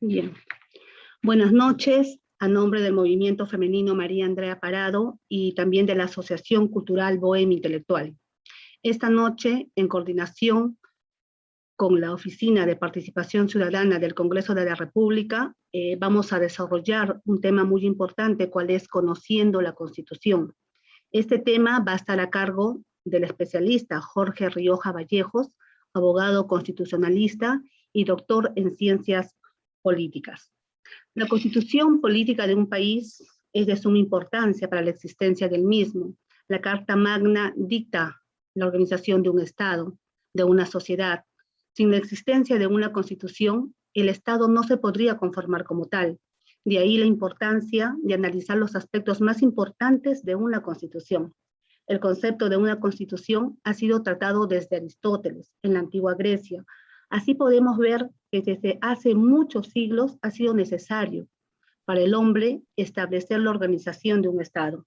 Bien. Buenas noches, a nombre del Movimiento Femenino María Andrea Parado y también de la Asociación Cultural Bohemia Intelectual. Esta noche, en coordinación con la Oficina de Participación Ciudadana del Congreso de la República, vamos a desarrollar un tema muy importante, cual es Conociendo la Constitución. Este tema va a estar a cargo del especialista Jorge Rioja Vallejos, abogado constitucionalista y doctor en ciencias políticas. La constitución política de un país es de suma importancia para la existencia del mismo. La Carta Magna dicta la organización de un Estado, de una sociedad. Sin la existencia de una constitución, el Estado no se podría conformar como tal. De ahí la importancia de analizar los aspectos más importantes de una constitución. El concepto de una constitución ha sido tratado desde Aristóteles, en la antigua Grecia. Así podemos ver que desde hace muchos siglos ha sido necesario para el hombre establecer la organización de un Estado,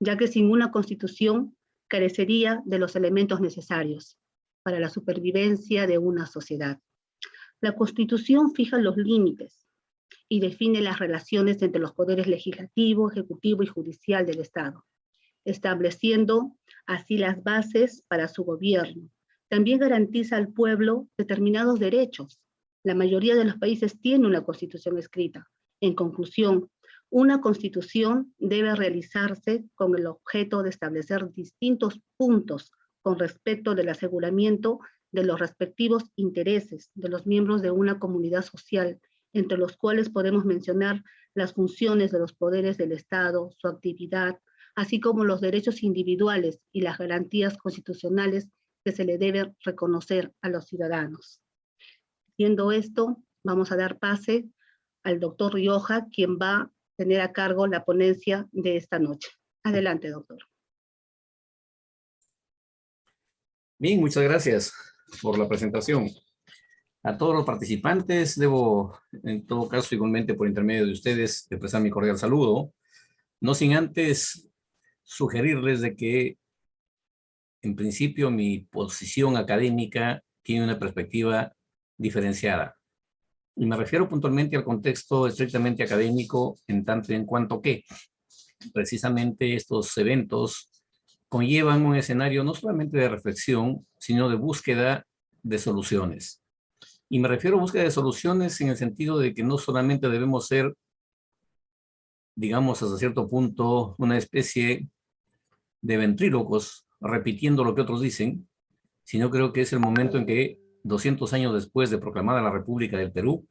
ya que sin una constitución carecería de los elementos necesarios para la supervivencia de una sociedad. La Constitución fija los límites y define las relaciones entre los poderes legislativo, ejecutivo y judicial del Estado, estableciendo así las bases para su gobierno. También garantiza al pueblo determinados derechos. La mayoría de los países tiene una constitución escrita. En conclusión, una constitución debe realizarse con el objeto de establecer distintos puntos con respecto del aseguramiento de los respectivos intereses de los miembros de una comunidad social, entre los cuales podemos mencionar las funciones de los poderes del Estado, su actividad, así como los derechos individuales y las garantías constitucionales que se le deben reconocer a los ciudadanos. Siendo esto, vamos a dar pase al doctor Rioja, quien va a tener a cargo la ponencia de esta noche. Adelante, doctor. Bien, muchas gracias por la presentación. A todos los participantes, debo, en todo caso, igualmente por intermedio de ustedes, expresar mi cordial saludo, no sin antes sugerirles de que, en principio, mi posición académica tiene una perspectiva diferenciada. Y me refiero puntualmente al contexto estrictamente académico, en tanto y en cuanto que, precisamente, estos eventos conllevan un escenario no solamente de reflexión, sino de búsqueda de soluciones. Y me refiero a búsqueda de soluciones en el sentido de que no solamente debemos ser, digamos, hasta cierto punto, una especie de ventrílocos repitiendo lo que otros dicen, sino creo que es el momento en que, 200 años después de proclamada la República del Perú,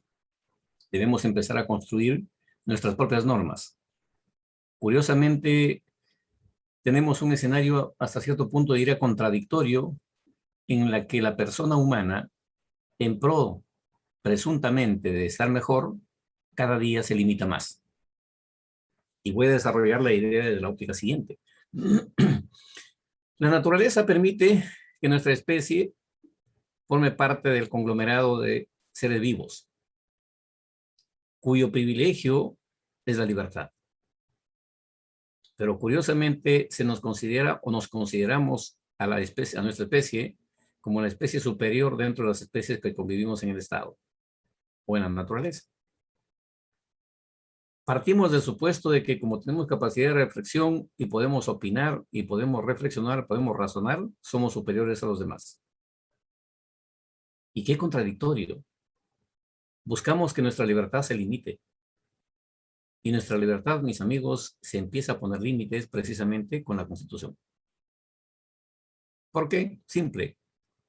debemos empezar a construir nuestras propias normas. Curiosamente, tenemos un escenario hasta cierto punto, diría, contradictorio, en la que la persona humana, en pro presuntamente de estar mejor, cada día se limita más. Y voy a desarrollar la idea de la óptica siguiente. La naturaleza permite que nuestra especie forme parte del conglomerado de seres vivos, cuyo privilegio es la libertad. Pero curiosamente se nos considera o nos consideramos a nuestra especie como la especie superior dentro de las especies que convivimos en el Estado o en la naturaleza. Partimos del supuesto de que como tenemos capacidad de reflexión y podemos opinar y podemos reflexionar, podemos razonar, somos superiores a los demás. Y qué contradictorio. Buscamos que nuestra libertad se limite. Y nuestra libertad, mis amigos, se empieza a poner límites precisamente con la Constitución. ¿Por qué? Simple.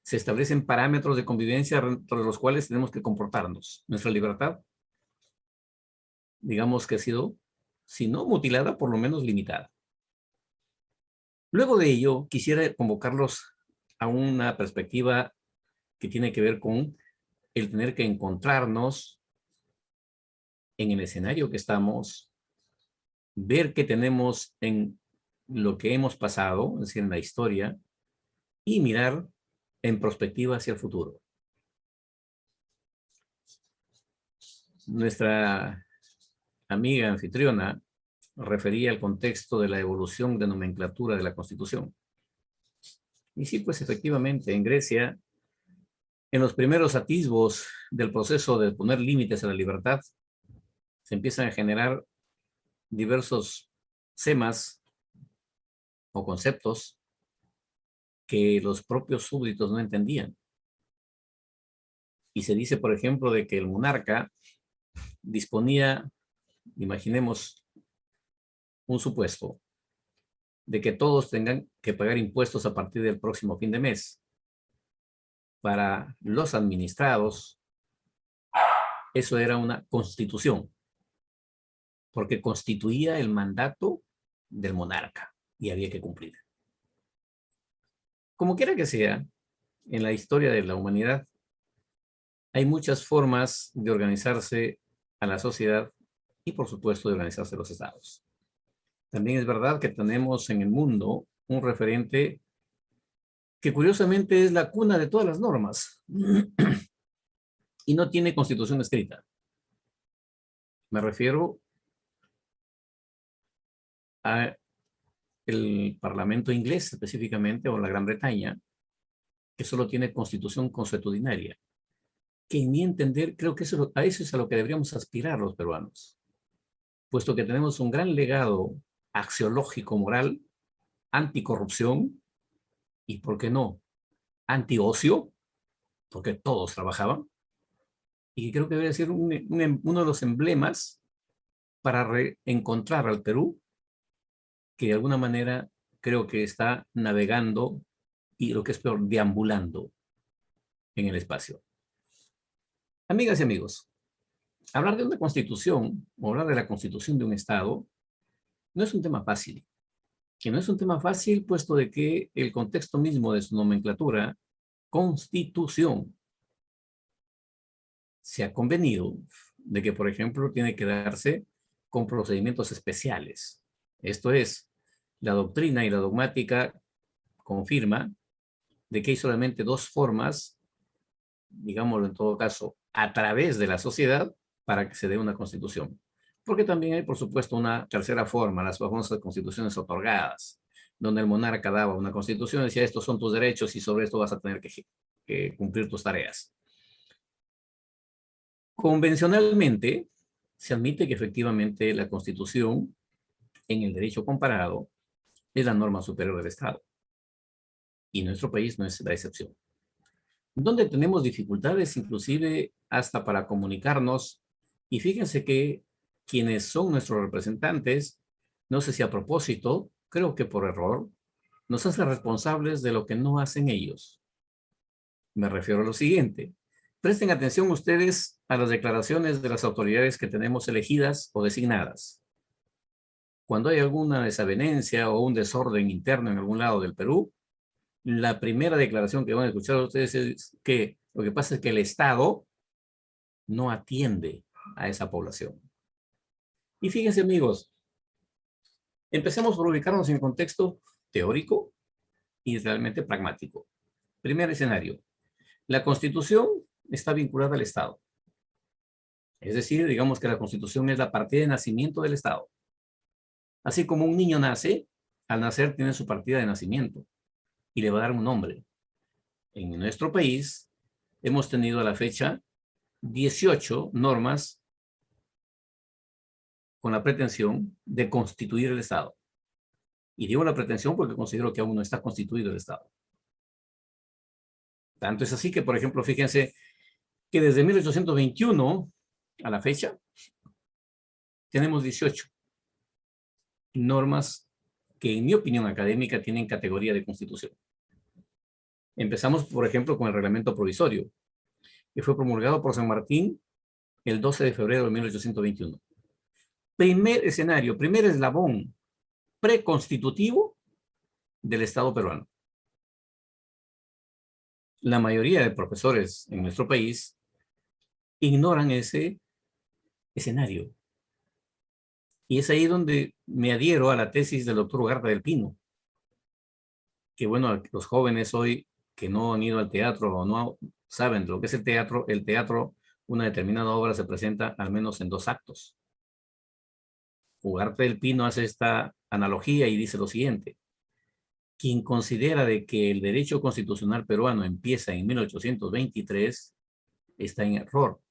Se establecen parámetros de convivencia dentro de los cuales tenemos que comportarnos. Nuestra libertad, digamos que ha sido, si no mutilada, por lo menos limitada. Luego de ello, quisiera convocarlos a una perspectiva que tiene que ver con el tener que encontrarnos en el escenario que estamos, ver qué tenemos en lo que hemos pasado, es decir, en la historia, y mirar en perspectiva hacia el futuro. Nuestra amiga anfitriona refería al contexto de la evolución de nomenclatura de la Constitución. Y sí, pues efectivamente, en Grecia En los primeros atisbos del proceso de poner límites a la libertad, se empiezan a generar diversos temas o conceptos que los propios súbditos no entendían. Y se dice, por ejemplo, de que el monarca disponía, imaginemos un supuesto, de que todos tengan que pagar impuestos a partir del próximo fin de mes. Para los administrados, eso era una constitución, porque constituía el mandato del monarca y había que cumplir. Como quiera que sea, en la historia de la humanidad hay muchas formas de organizarse a la sociedad y, por supuesto, de organizarse los estados. También es verdad que tenemos en el mundo un referente que curiosamente es la cuna de todas las normas y no tiene constitución escrita. Me refiero a el Parlamento inglés específicamente, o la Gran Bretaña, que solo tiene constitución consuetudinaria, que en mi entender creo que a eso es a lo que deberíamos aspirar los peruanos, puesto que tenemos un gran legado axiológico moral, anticorrupción y, ¿por qué no?, antiocio, porque todos trabajaban, y creo que debe ser uno de los emblemas para reencontrar al Perú, que de alguna manera creo que está navegando y, lo que es peor, deambulando en el espacio. Amigas y amigos, hablar de una constitución o hablar de la constitución de un Estado no es un tema fácil. Que no es un tema fácil, puesto de que el contexto mismo de su nomenclatura, constitución, se ha convenido de que, por ejemplo, tiene que darse con procedimientos especiales. Esto es, la doctrina y la dogmática confirma de que hay solamente dos formas, digámoslo en todo caso, a través de la sociedad para que se dé una constitución. Porque también hay, por supuesto, una tercera forma, las famosas constituciones otorgadas, donde el monarca daba una constitución y decía, estos son tus derechos y sobre esto vas a tener que cumplir tus tareas. Convencionalmente, se admite que efectivamente la Constitución, en el derecho comparado, es la norma superior del Estado. Y nuestro país no es la excepción. Donde tenemos dificultades, inclusive hasta para comunicarnos, y fíjense que quienes son nuestros representantes, no sé si a propósito, creo que por error, nos hacen responsables de lo que no hacen ellos. Me refiero a lo siguiente. Presten atención ustedes a las declaraciones de las autoridades que tenemos elegidas o designadas. Cuando hay alguna desavenencia o un desorden interno en algún lado del Perú, la primera declaración que van a escuchar ustedes es que lo que pasa es que el Estado no atiende a esa población. Y fíjense, amigos, empecemos por ubicarnos en contexto teórico y realmente pragmático. Primer escenario. La Constitución está vinculada al Estado. Es decir, digamos que la Constitución es la partida de nacimiento del Estado. Así como un niño nace, al nacer tiene su partida de nacimiento y le va a dar un nombre. En nuestro país hemos tenido a la fecha 18 normas con la pretensión de constituir el Estado. Y digo la pretensión porque considero que aún no está constituido el Estado. Tanto es así que, por ejemplo, fíjense que desde 1821 a la fecha tenemos 18 normas que, en mi opinión académica, tienen categoría de constitución. Empezamos, por ejemplo, con el reglamento provisorio, que fue promulgado por San Martín el 12 de febrero de 1821. Primer escenario, primer eslabón preconstitutivo del Estado peruano. La mayoría de profesores en nuestro país ignoran ese escenario. Y es ahí donde me adhiero a la tesis del doctor Ugarte del Pino, que bueno, los jóvenes hoy que no han ido al teatro o no saben lo que es el teatro, una determinada obra se presenta al menos en 2 actos. Ugarte del Pino hace esta analogía y dice lo siguiente: quien considera de que el derecho constitucional peruano empieza en 1823 está en error.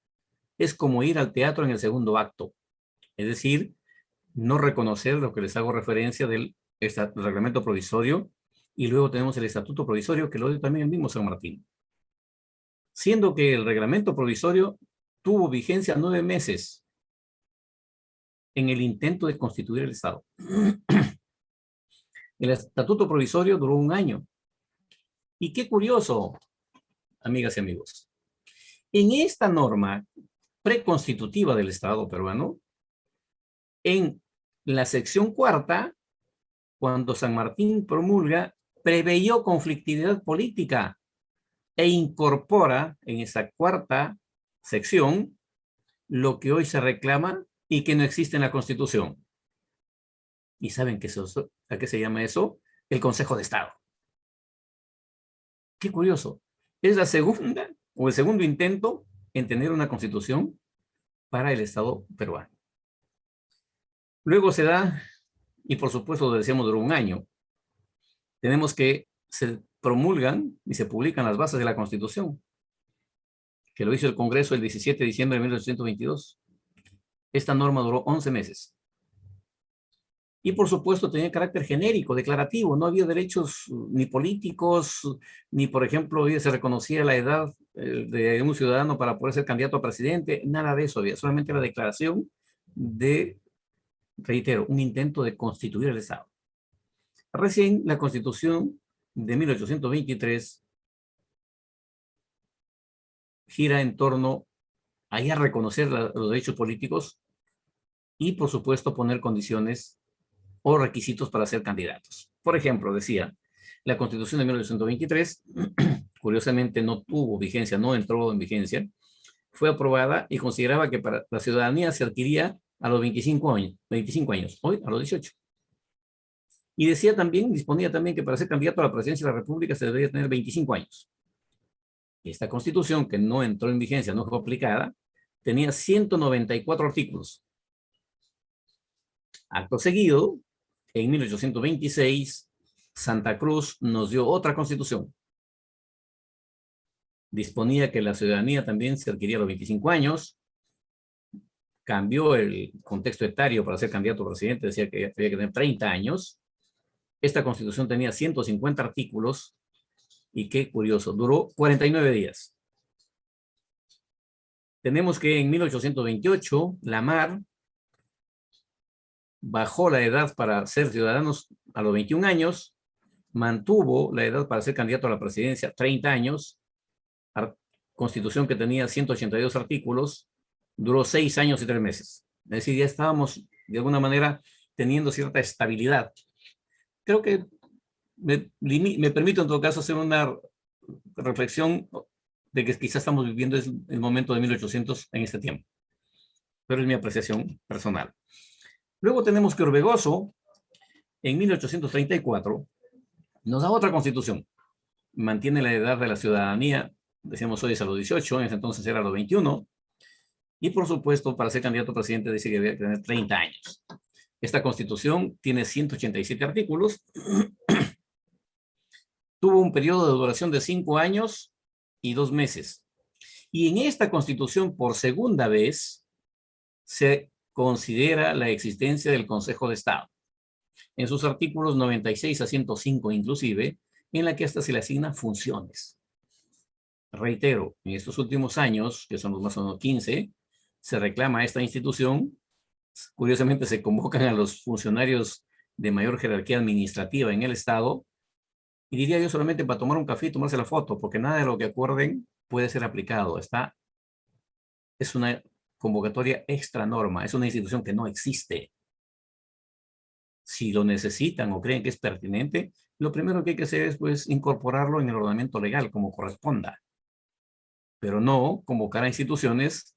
Es como ir al teatro en el segundo acto, es decir, no reconocer lo que les hago referencia del reglamento provisorio, y luego tenemos el estatuto provisorio que lo dio también el mismo San Martín. Siendo que el reglamento provisorio tuvo vigencia 9 meses en el intento de constituir el Estado. El estatuto provisorio duró 1 año. Y qué curioso, amigas y amigos. En esta norma preconstitutiva del Estado peruano, en la sección 4ª, cuando San Martín promulga, preveyó conflictividad política e incorpora en esa 4ª sección lo que hoy se reclama y que no existe en la Constitución. ¿Y saben a qué se llama eso? El Consejo de Estado. Qué curioso. Es la segunda o el segundo intento en tener una constitución para el Estado peruano. Luego se da, y por supuesto lo decíamos duró 1 año, tenemos que se promulgan y se publican las bases de la Constitución, que lo hizo el Congreso el 17 de diciembre de 1822. Esta norma duró 11 meses. Y por supuesto tenía carácter genérico, declarativo, no había derechos ni políticos, ni por ejemplo se reconocía la edad de un ciudadano para poder ser candidato a presidente, nada de eso había, solamente la declaración de, reitero, un intento de constituir el Estado. Recién la Constitución de 1823 gira en torno a ya reconocer los derechos políticos y por supuesto poner condiciones o requisitos para ser candidatos. Por ejemplo, decía, la Constitución de 1923, curiosamente no tuvo vigencia, no entró en vigencia, fue aprobada y consideraba que para la ciudadanía se adquiría a los 25 años, hoy a los 18. Y decía también, disponía también que para ser candidato a la presidencia de la República se debería tener 25 años. Esta Constitución, que no entró en vigencia, no fue aplicada, tenía 194 artículos. Acto seguido, en 1826, Santa Cruz nos dio otra constitución. Disponía que la ciudadanía también se adquiría a los 25 años. Cambió el contexto etario para ser candidato a presidente, decía que había que tener 30 años. Esta constitución tenía 150 artículos y qué curioso, duró 49 días. Tenemos que en 1828, la MAR bajó la edad para ser ciudadanos a los 21 años, mantuvo la edad para ser candidato a la presidencia 30 años, constitución que tenía 182 artículos, duró 6 años y 3 meses. Es decir, ya estábamos de alguna manera teniendo cierta estabilidad. Creo que me permito en todo caso hacer una reflexión de que quizás estamos viviendo el momento de 1800 en este tiempo. Pero es mi apreciación personal. Luego tenemos que Orbegoso, en 1834, nos da otra constitución. Mantiene la edad de la ciudadanía, decíamos hoy es a los 18, en ese entonces era a los 21. Y por supuesto, para ser candidato a presidente dice que debe tener 30 años. Esta constitución tiene 187 artículos. Tuvo un periodo de duración de 5 años y 2 meses. Y en esta constitución, por segunda vez, se considera la existencia del Consejo de Estado. En sus artículos 96 a 105 inclusive, en la que hasta se le asignan funciones. Reitero, en estos últimos años, que son los más o menos 15, se reclama a esta institución. Curiosamente se convocan a los funcionarios de mayor jerarquía administrativa en el Estado, y diría yo solamente para tomar un café y tomarse la foto, porque nada de lo que acuerden puede ser aplicado. Es una convocatoria extra norma, es una institución que no existe. Si lo necesitan o creen que es pertinente, lo primero que hay que hacer es pues incorporarlo en el ordenamiento legal como corresponda, pero no convocar a instituciones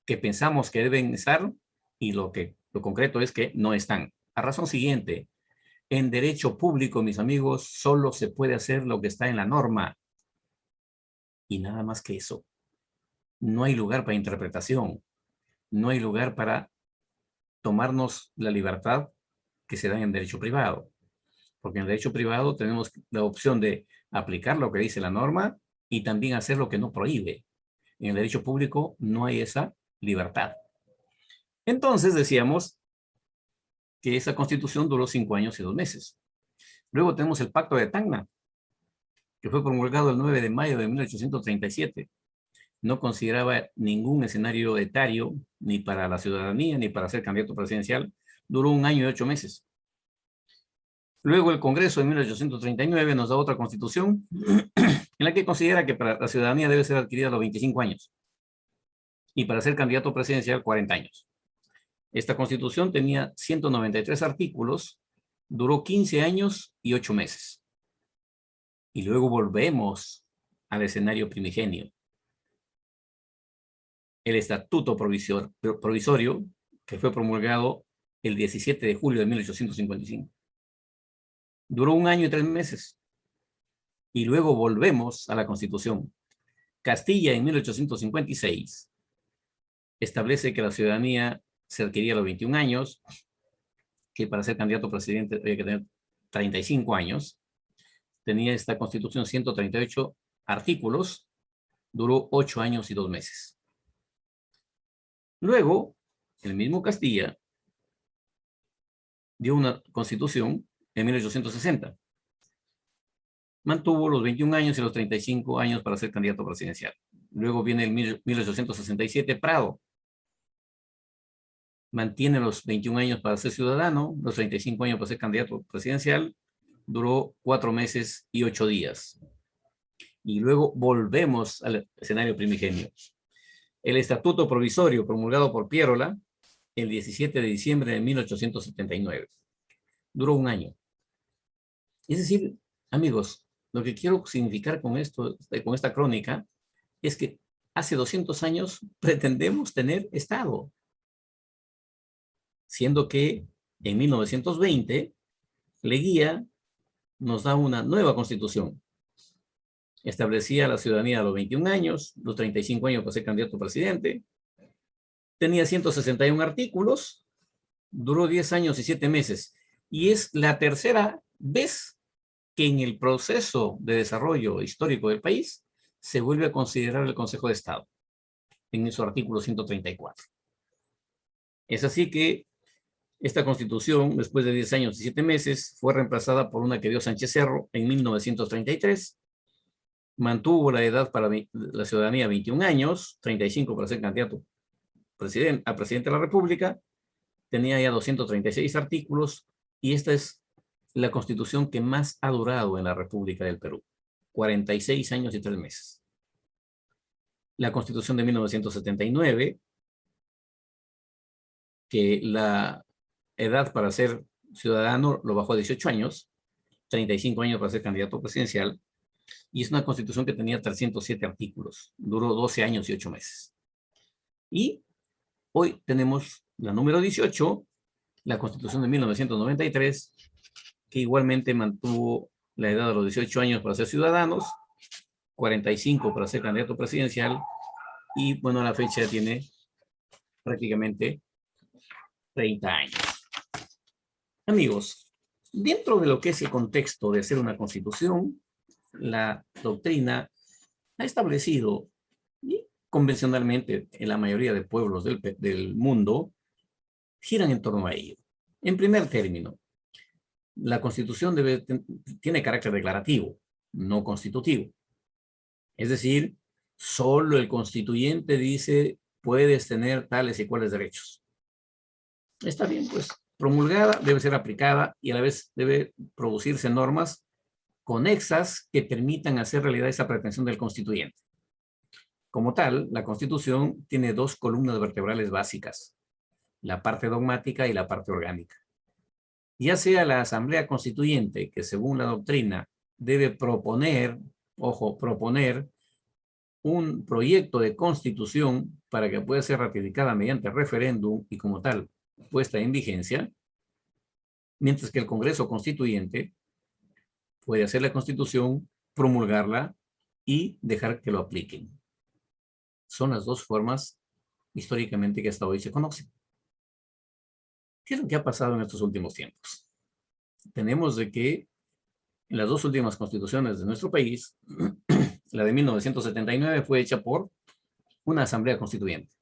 que pensamos que deben estar y lo concreto es que no están. A razón siguiente, en derecho público, mis amigos, solo se puede hacer lo que está en la norma y nada más que eso. No hay lugar para interpretación, no hay lugar para tomarnos la libertad que se da en derecho privado. Porque en el derecho privado tenemos la opción de aplicar lo que dice la norma y también hacer lo que no prohíbe. En el derecho público no hay esa libertad. Entonces decíamos que esa constitución duró 5 años y 2 meses. Luego tenemos el Pacto de Tacna, que fue promulgado el 9 de mayo de 1837. No consideraba ningún escenario etario, ni para la ciudadanía, ni para ser candidato presidencial. Duró 1 año y 8 meses. Luego el Congreso de 1839 nos da otra constitución en la que considera que para la ciudadanía debe ser adquirida a los 25 años y para ser candidato presidencial 40 años. Esta constitución tenía 193 artículos, duró 15 años y 8 meses. Y luego volvemos al escenario primigenio. El Estatuto Provisorio, que fue promulgado el 17 de julio de 1855. Duró 1 año y 3 meses. Y luego volvemos a la Constitución. Castilla, en 1856, establece que la ciudadanía se adquiría a los 21 años, que para ser candidato a presidente había que tener 35 años. Tenía esta Constitución 138 artículos, duró 8 años y 2 meses. Luego, el mismo Castilla dio una Constitución en 1860. Mantuvo los 21 años y los 35 años para ser candidato presidencial. Luego viene el 1867, Prado. Mantiene los 21 años para ser ciudadano, los 35 años para ser candidato presidencial. Duró 4 meses y 8 días. Y luego volvemos al escenario primigenio. El Estatuto Provisorio, promulgado por Pierola, el 17 de diciembre de 1879. Duró 1 año. Es decir, amigos, lo que quiero significar con esto, con esta crónica, es que hace 200 años pretendemos tener Estado, siendo que en 1920 Leguía nos da una nueva constitución. Establecía la ciudadanía a los 21 años, los 35 años para ser candidato a presidente. Tenía 161 artículos, duró 10 años y 7 meses. Y es la tercera vez que en el proceso de desarrollo histórico del país se vuelve a considerar el Consejo de Estado, en su artículo 134. Es así que esta constitución, después de 10 años y 7 meses, fue reemplazada por una que dio Sánchez Cerro en 1933. Mantuvo la edad para la ciudadanía 21 años, 35 para ser candidato a presidente de la República. Tenía ya 236 artículos y esta es la constitución que más ha durado en la República del Perú. 46 años y 3 meses. La constitución de 1979, que la edad para ser ciudadano lo bajó a 18 años, 35 años para ser candidato presidencial, y es una constitución que tenía 307 artículos, duró 12 años y 8 meses. Y hoy tenemos la número 18, la constitución de 1993, que igualmente mantuvo la edad de los 18 años para ser ciudadanos, 45 para ser candidato presidencial, y bueno, a la fecha tiene prácticamente 30 años. Amigos, dentro de lo que es el contexto de ser una constitución, la doctrina ha establecido, y convencionalmente en la mayoría de pueblos del mundo, giran en torno a ello. En primer término, la Constitución tiene carácter declarativo, no constitutivo. Es decir, solo el constituyente dice, puedes tener tales y cuales derechos. Está bien, pues, promulgada, debe ser aplicada y a la vez debe producirse normas conexas que permitan hacer realidad esa pretensión del constituyente. Como tal, la Constitución tiene 2 columnas vertebrales básicas, la parte dogmática y la parte orgánica. Ya sea la Asamblea Constituyente, que según la doctrina debe proponer, ojo, proponer un proyecto de constitución para que pueda ser ratificada mediante referéndum y como tal puesta en vigencia, mientras que el Congreso Constituyente puede hacer la Constitución, promulgarla y dejar que lo apliquen. Son las 2 formas históricamente que hasta hoy se conocen. ¿Qué es lo que ha pasado en estos últimos tiempos? Tenemos de que en las dos últimas constituciones de nuestro país, la de 1979 fue hecha por una asamblea constituyente.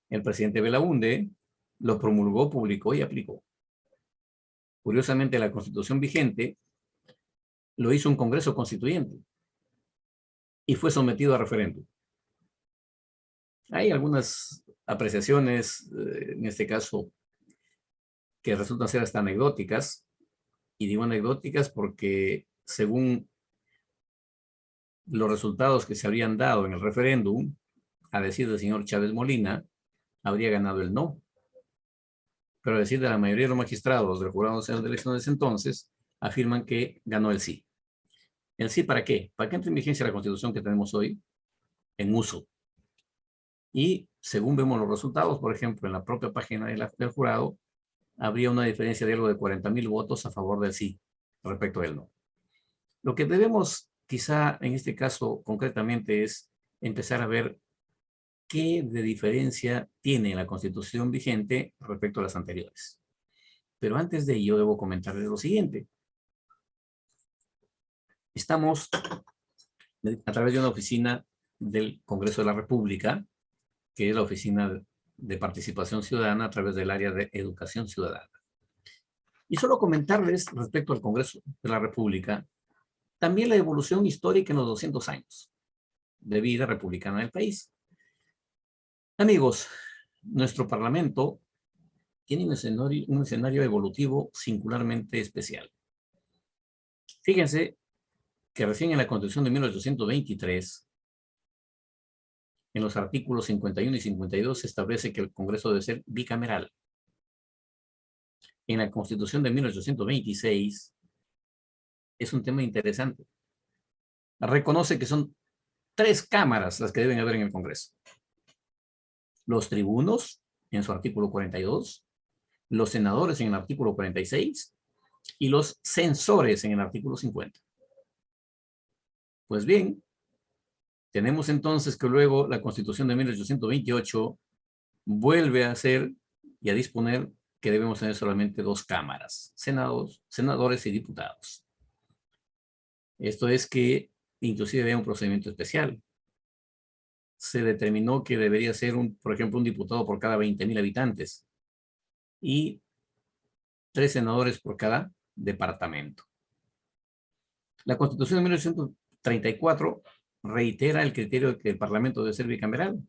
El presidente Belaúnde lo promulgó, publicó y aplicó. Curiosamente, la constitución vigente lo hizo un Congreso Constituyente y fue sometido a referéndum. Hay algunas apreciaciones, en este caso, que resultan ser hasta anecdóticas, y digo anecdóticas porque según los resultados que se habrían dado en el referéndum, a decir del señor Chávez Molina, habría ganado el no. Pero a decir de la mayoría de los magistrados del Jurado Nacional de Elecciones entonces, afirman que ganó el sí. ¿El sí para qué? Para que entre en vigencia la Constitución que tenemos hoy en uso. Y según vemos los resultados, por ejemplo, en la propia página del jurado, habría una diferencia de algo de 40,000 votos a favor del sí respecto del no. Lo que debemos quizá en este caso concretamente es empezar a ver qué de diferencia tiene la Constitución vigente respecto a las anteriores. Pero antes de ello debo comentarles lo siguiente. Estamos a través de una oficina del Congreso de la República, que es la Oficina de Participación Ciudadana a través del área de Educación Ciudadana. Y solo comentarles respecto al Congreso de la República, también la evolución histórica en los 200 años de vida republicana del país. Amigos, nuestro Parlamento tiene un escenario evolutivo singularmente especial. Fíjense que recién en la Constitución de 1823, en los artículos 51 y 52, se establece que el Congreso debe ser bicameral. En la Constitución de 1826, es un tema interesante. Reconoce que son 3 cámaras las que deben haber en el Congreso. Los tribunos, en su artículo 42, los senadores en el artículo 46 y los censores en el artículo 50. Pues bien, tenemos entonces que luego la Constitución de 1828 vuelve a hacer y a disponer que debemos tener solamente 2 cámaras, senadores y diputados. Esto es que inclusive había un procedimiento especial. Se determinó que debería ser, por ejemplo, un diputado por cada 20,000 habitantes y 3 senadores por cada departamento. La Constitución de 1934 reitera el criterio de que el Parlamento debe ser bicameral,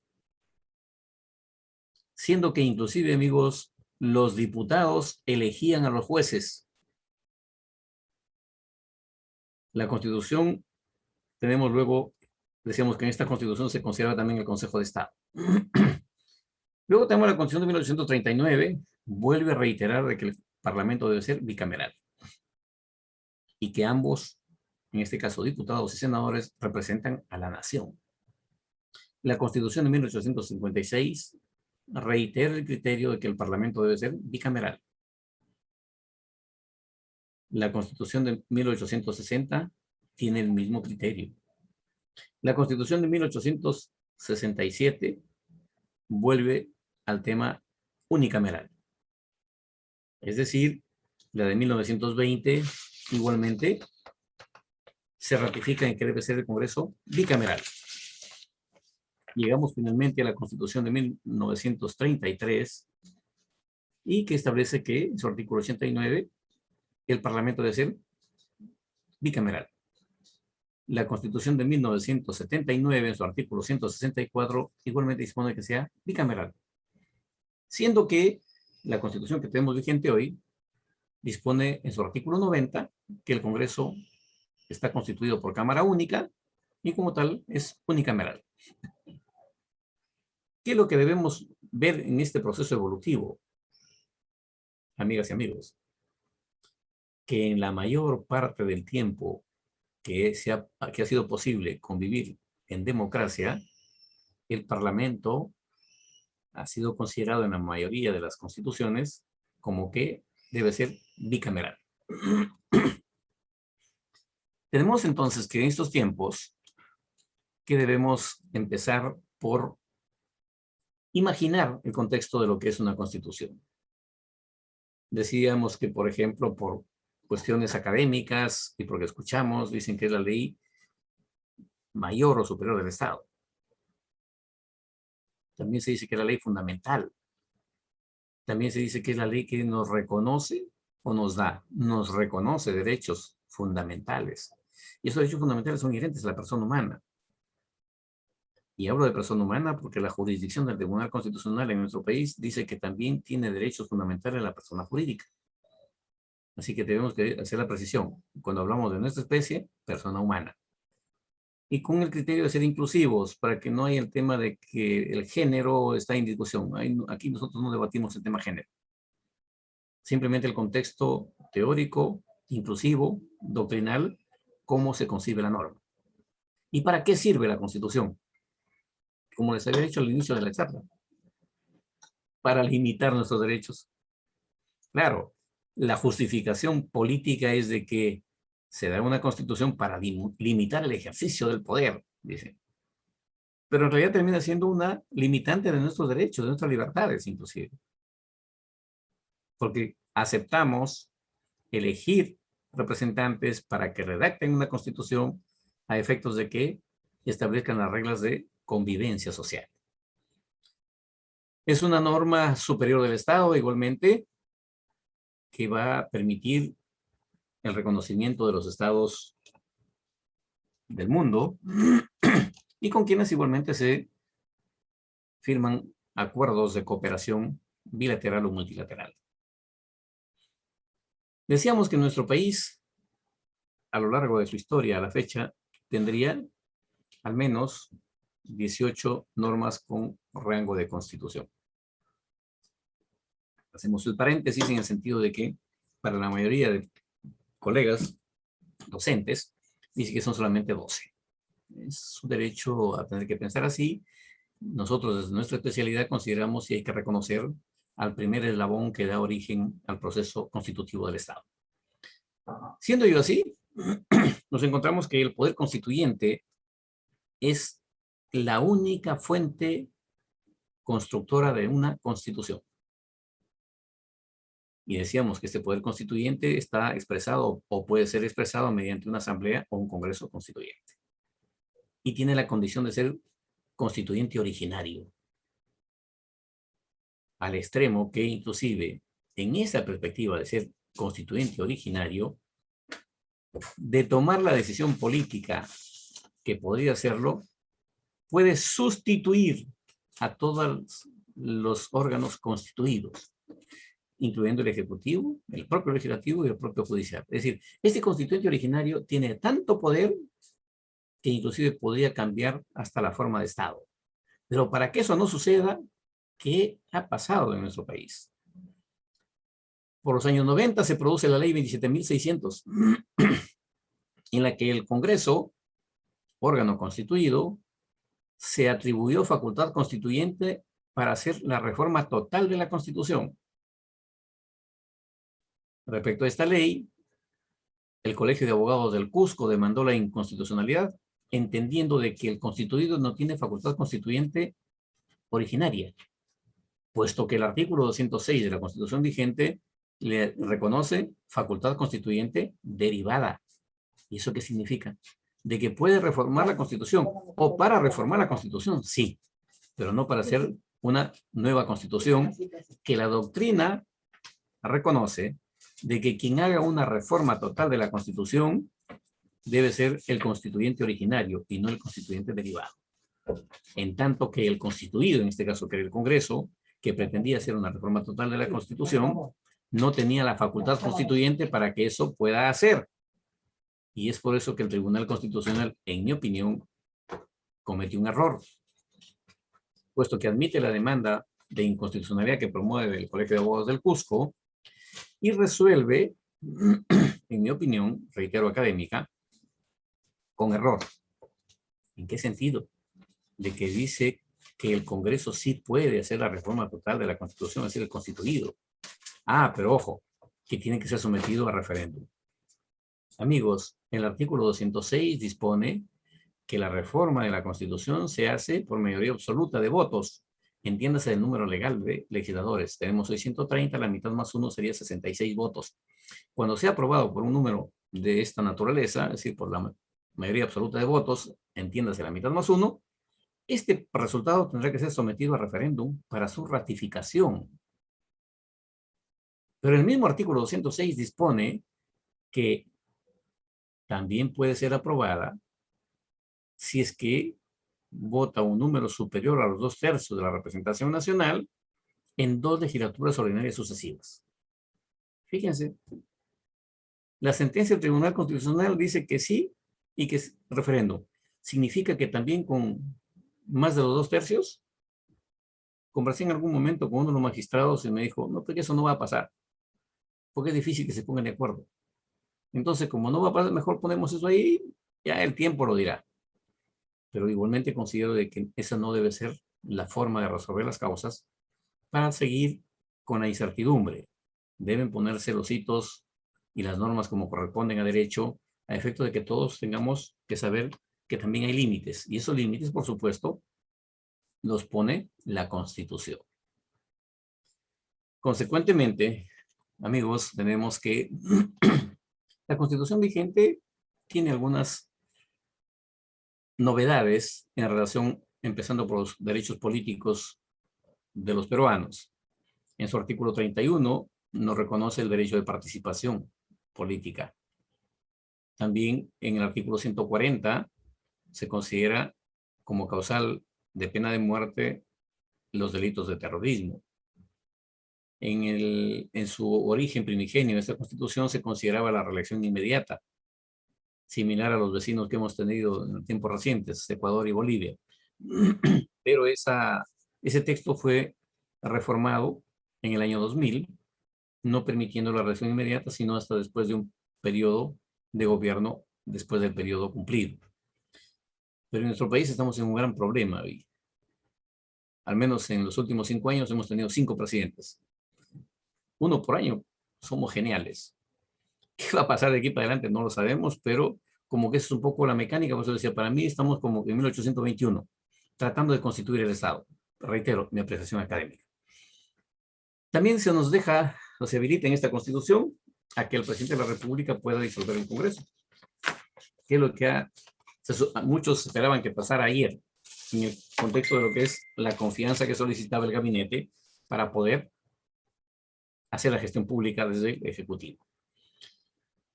siendo que inclusive, amigos, los diputados elegían a los jueces. La Constitución, tenemos luego, decíamos que en esta Constitución se considera también el Consejo de Estado. Luego tenemos la Constitución de 1939, vuelve a reiterar de que el Parlamento debe ser bicameral y que ambos, en este caso diputados y senadores, representan a la nación. La Constitución de 1856 reitera el criterio de que el Parlamento debe ser bicameral. La Constitución de 1860 tiene el mismo criterio. La Constitución de 1867 vuelve al tema unicameral. Es decir, la de 1920 igualmente se ratifica en que debe ser el Congreso bicameral. Llegamos finalmente a la Constitución de 1933 y que establece que, en su artículo 89, el Parlamento debe ser bicameral. La Constitución de 1979, en su artículo 164, igualmente dispone que sea bicameral. Siendo que la Constitución que tenemos vigente hoy dispone en su artículo 90 que el Congreso está constituido por Cámara Única y como tal es unicameral. ¿Qué es lo que debemos ver en este proceso evolutivo, amigas y amigos? Que en la mayor parte del tiempo que ha sido posible convivir en democracia, el Parlamento ha sido considerado en la mayoría de las constituciones como que debe ser bicameral. Tenemos entonces que en estos tiempos que debemos empezar por imaginar el contexto de lo que es una constitución. Decíamos que, por ejemplo, por cuestiones académicas y porque escuchamos, dicen que es la ley mayor o superior del Estado. También se dice que es la ley fundamental. También se dice que es la ley que nos reconoce o nos reconoce derechos fundamentales. Y esos derechos fundamentales son inherentes a la persona humana. Y hablo de persona humana porque la jurisdicción del Tribunal Constitucional en nuestro país dice que también tiene derechos fundamentales la persona jurídica. Así que tenemos que hacer la precisión. Cuando hablamos de nuestra especie, persona humana. Y con el criterio de ser inclusivos, para que no haya el tema de que el género está en discusión. Aquí nosotros no debatimos el tema género. Simplemente el contexto teórico, inclusivo, doctrinal, cómo se concibe la norma. ¿Y para qué sirve la Constitución? Como les había dicho al inicio de la charla, para limitar nuestros derechos. Claro, la justificación política es de que se da una Constitución para limitar el ejercicio del poder, dice. Pero en realidad termina siendo una limitante de nuestros derechos, de nuestras libertades, inclusive. Porque aceptamos elegir representantes para que redacten una Constitución a efectos de que establezcan las reglas de convivencia social. Es una norma superior del Estado, igualmente, que va a permitir el reconocimiento de los estados del mundo y con quienes igualmente se firman acuerdos de cooperación bilateral o multilateral. Decíamos que nuestro país, a lo largo de su historia, a la fecha, tendría al menos 18 normas con rango de constitución. Hacemos el paréntesis en el sentido de que para la mayoría de colegas docentes, dice que son solamente 12. Es su derecho a tener que pensar así. Nosotros, desde nuestra especialidad, consideramos que hay que reconocer al primer eslabón que da origen al proceso constitutivo del Estado. Siendo yo así, nos encontramos que el poder constituyente es la única fuente constructora de una constitución. Y decíamos que este poder constituyente está expresado o puede ser expresado mediante una asamblea o un congreso constituyente. Y tiene la condición de ser constituyente originario. Al extremo que inclusive en esa perspectiva de ser constituyente originario, de tomar la decisión política que podría hacerlo, puede sustituir a todos los órganos constituidos, incluyendo el Ejecutivo, el propio Legislativo y el propio Judicial. Es decir, este constituyente originario tiene tanto poder que inclusive podría cambiar hasta la forma de Estado. Pero para que eso no suceda, ¿qué ha pasado en nuestro país? Por los años 90 se produce la ley 27.600, en la que el Congreso, órgano constituido, se atribuyó facultad constituyente para hacer la reforma total de la Constitución. Respecto a esta ley, el Colegio de Abogados del Cusco demandó la inconstitucionalidad, entendiendo de que el constituido no tiene facultad constituyente originaria, puesto que el artículo 206 de la Constitución vigente le reconoce facultad constituyente derivada. ¿Y eso qué significa? De que puede reformar la Constitución, o para reformar la Constitución, sí, pero no para hacer una nueva Constitución que la doctrina reconoce de que quien haga una reforma total de la Constitución debe ser el constituyente originario y no el constituyente derivado. En tanto que el constituido, en este caso que era el Congreso, que pretendía hacer una reforma total de la Constitución, no tenía la facultad constituyente para que eso pueda hacer. Y es por eso que el Tribunal Constitucional, en mi opinión, cometió un error, puesto que admite la demanda de inconstitucionalidad que promueve el Colegio de Abogados del Cusco y resuelve, en mi opinión, reitero académica, con error. ¿En qué sentido? De que dice que el Congreso sí puede hacer la reforma total de la Constitución, es decir, el constituido. Ah, pero ojo, que tiene que ser sometido a referéndum. Amigos, el artículo 206 dispone que la reforma de la Constitución se hace por mayoría absoluta de votos entiéndase el número legal de legisladores. Tenemos hoy 130, la mitad más uno sería 66 votos. Cuando sea aprobado por un número de esta naturaleza, es decir, por la mayoría absoluta de votos, entiéndase la mitad más uno, este resultado tendrá que ser sometido a referéndum para su ratificación. Pero el mismo artículo 206 dispone que también puede ser aprobada si es que vota un número superior a los 2/3 de la representación nacional en 2 legislaturas ordinarias sucesivas. Fíjense, la sentencia del Tribunal Constitucional dice que sí y que es referéndum. Significa que también con más de los 2/3, conversé en algún momento con uno de los magistrados y me dijo, no, porque eso no va a pasar, porque es difícil que se pongan de acuerdo. Entonces, como no va a pasar, mejor ponemos eso ahí, ya el tiempo lo dirá. Pero igualmente considero de que esa no debe ser la forma de resolver las causas para seguir con la incertidumbre. Deben ponerse los hitos y las normas como corresponden a derecho, a efecto de que todos tengamos que saber que también hay límites. Y esos límites, por supuesto, los pone la Constitución. Consecuentemente, amigos, tenemos que la Constitución vigente tiene algunas novedades en relación, empezando por los derechos políticos de los peruanos. En su artículo 31 nos reconoce el derecho de participación política. También en el artículo 140 se considera como causal de pena de muerte los delitos de terrorismo. En su origen primigenio, esta constitución se consideraba la reelección inmediata, similar a los vecinos que hemos tenido en tiempos recientes, Ecuador y Bolivia. Pero ese texto fue reformado en el año 2000, no permitiendo la reelección inmediata, sino hasta después de un periodo de gobierno, después del periodo cumplido. Pero en nuestro país estamos en un gran problema. Y al menos en los últimos 5 años hemos tenido 5 presidentes. Uno por año. Somos geniales. ¿Qué va a pasar de aquí para adelante? No lo sabemos, pero como que es un poco la mecánica. Por eso decía, para mí estamos como en 1821, tratando de constituir el Estado. Reitero, mi apreciación académica. También se nos deja, o se habilita en esta Constitución a que el presidente de la República pueda disolver el Congreso. Que es lo que muchos esperaban que pasara ayer, en el contexto de lo que es la confianza que solicitaba el gabinete para poder hacer la gestión pública desde el Ejecutivo.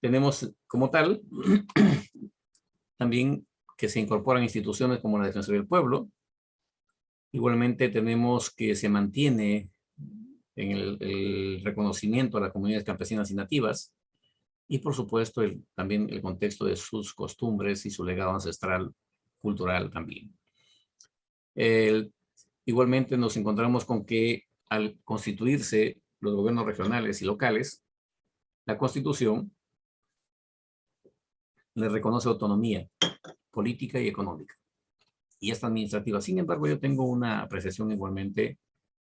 Tenemos como tal también que se incorporan instituciones como la Defensoría del Pueblo. Igualmente tenemos que se mantiene en el reconocimiento a las comunidades campesinas y nativas y por supuesto también el contexto de sus costumbres y su legado ancestral, cultural también. Igualmente nos encontramos con que al constituirse los gobiernos regionales y locales, la Constitución le reconoce autonomía política y económica y esta administrativa. Sin embargo, yo tengo una apreciación igualmente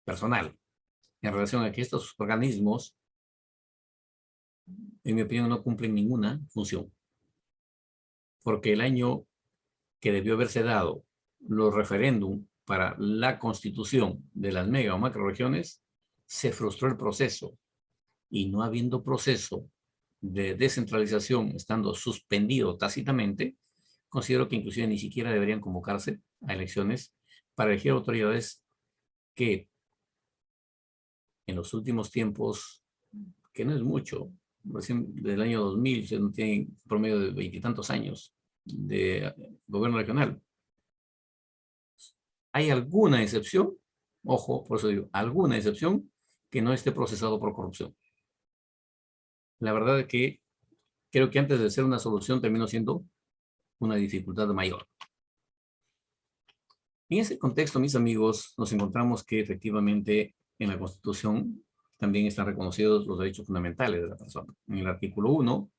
personal en relación a que estos organismos, en mi opinión, no cumplen ninguna función. Porque el año que debió haberse dado los referéndum para la constitución de las mega o macroregiones, se frustró el proceso. Y no habiendo proceso de descentralización, estando suspendido tácitamente, considero que inclusive ni siquiera deberían convocarse a elecciones para elegir autoridades que en los últimos tiempos, que no es mucho, recién del año 2000, se no tiene promedio de 20 y tantos años de gobierno regional. ¿Hay alguna excepción? Ojo, por eso digo, alguna excepción que no esté procesado por corrupción. La verdad es que creo que antes de ser una solución terminó siendo una dificultad mayor. En ese contexto, mis amigos, nos encontramos que efectivamente en la Constitución también están reconocidos los derechos fundamentales de la persona. En el artículo 1